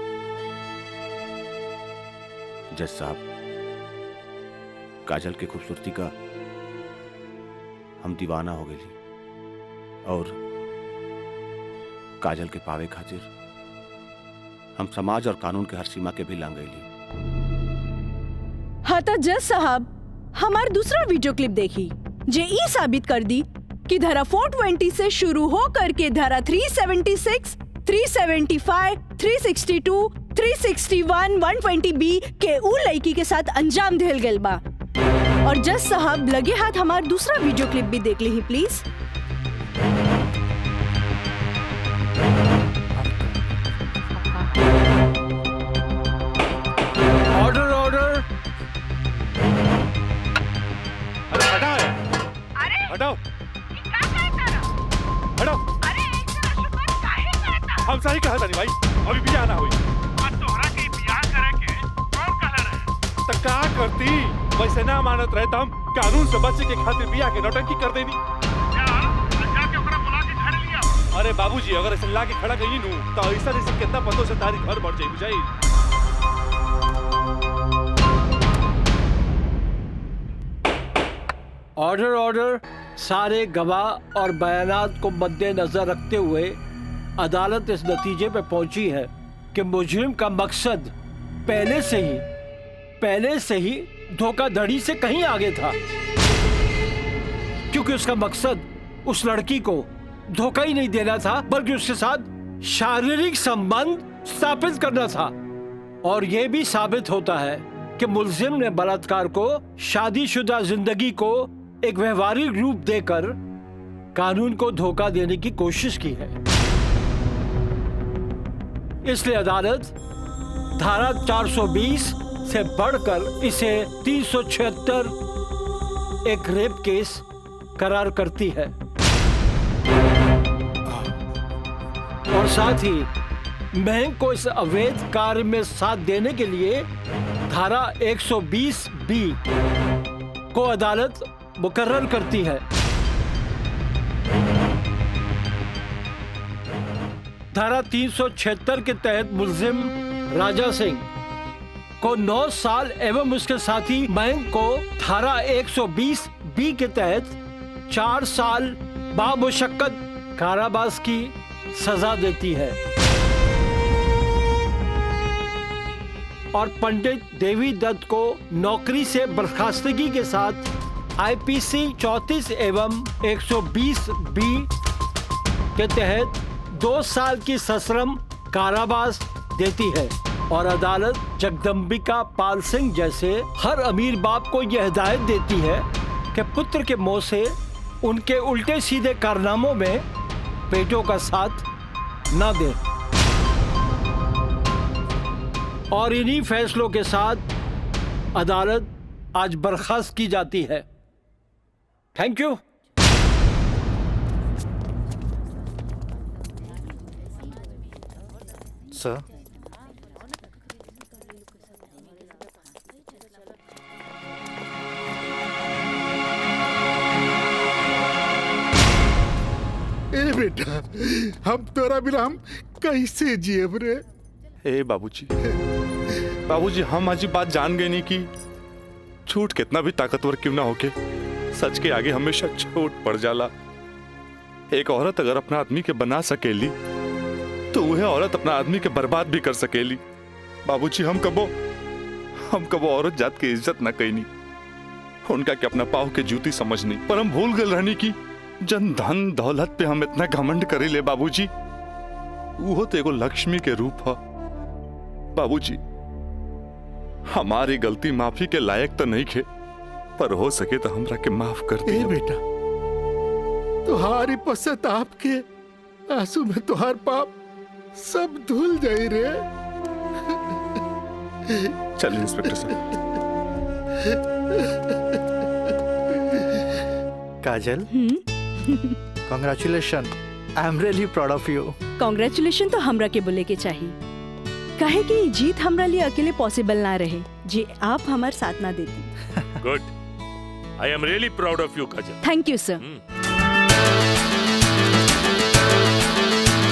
जज साहब, काजल की खूबसूरती का हम दीवाना हो गई और काजल के पावे खातिर हम समाज और कानून के हर सीमा के भी लांग गईली। हाँ तो जज साहब, हमार दूसरा वीडियो क्लिप देखी जे ई साबित कर दी कि धारा 420 से शुरू हो करके धारा 376, 375, 362, 361, 120B के उ लड़की के साथ अंजाम दिल गल बा। और जज साहब, लगे हाथ हमार दूसरा वीडियो क्लिप भी देख ली प्लीज। Order order. हटाओ हटाओ। हम सही कहा था भाई, अभी बियाह ना हुई। तोहरा के बियाह करे के कौन कहले रहे? तो का करती? वैसे ना मानत रहे तो हम कानून से बचे के खातिर बियाह के नौटंकी कर देनी। जाके ओकरा बुला के घर लिया। अरे बाबूजी, अगर ऐसे ला के खड़ा कहीं नू तो ऐसा कितना पतों से तारी घर बढ़ जाई बुझाई। Order order. सारे गवाह और बयानात को मद्देनजर रखते हुए अदालत इस नतीजे पर पहुंची है कि मुजरिम का मकसद पहले से ही धोखाधड़ी से कहीं आगे था, क्योंकि उसका मकसद उस लड़की को धोखा ही नहीं देना था बल्कि उसके साथ शारीरिक संबंध स्थापित करना था। और यह भी साबित होता है कि मुलजिम ने बलात्कार को शादीशुदा जिंदगी को एक व्यवहारिक रूप देकर कानून को धोखा देने की कोशिश की है। इसलिए अदालत धारा 420, से बढ़कर इसे 376 एक रेप केस करार करती है और साथ ही महंग को इस अवैध कार्य में साथ देने के लिए धारा 120 बी को अदालत मुकर्रर करती है। धारा 376 के तहत मुलजिम राजा सिंह को 9 साल एवं उसके साथी मयंक को धारा 120 बी के तहत 4 साल बामुशक्कत कारावास की सजा देती है और पंडित देवी दत्त को नौकरी से बर्खास्तगी के साथ आईपीसी 34 एवं 120 बी के तहत 2 साल की सश्रम कारावास देती है और अदालत जगदम्बिका पाल सिंह जैसे हर अमीर बाप को यह हिदायत देती है कि पुत्र के मुंह से उनके उल्टे सीधे कारनामों में बेटों का साथ न दे। और इन्हीं फैसलों के साथ अदालत आज बर्खास्त की जाती है। Thank you. सर, ए बेटा, हम तोरा बिना हम कैसे जियब रे? ए बाबूजी हम आज बात जान गए नहीं कि झूठ कितना भी ताकतवर क्यों ना होके सच के आगे हमेशा छोट पड़ जाला। एक औरत अगर अपना आदमी के बना सकेली तो वह औरत अपना आदमी के बर्बाद भी कर सकेली। बाबूजी हम कबो औरत जात की इज्जत ना कईनी, उनका के अपना पाव के जूती समझनी, पर हम भूल गए रहनी की जन धन दौलत पे हम इतना घमंड करी ले। बाबूजी वो तो एगो लक्ष्मी के रूप है। बाबूजी हमारी गलती माफी के लायक तो नहीं खे, पर हो सके तो हमरा के माफ कर दे। बेटा, तुहारी पश्चाताप के आंसू में तुहार पाप सब धुल जाई रे। चलिए इंस्पेक्टर साहब। Kajal, congratulation, I am really proud of you. Congratulation तो हमरा के बोले के चाहिए, काहे कि जीत हमरा लिए अकेले पॉसिबल ना रहे जे आप हमार साथ ना देती। Good, I am really proud of you Kajal. Thank you sir.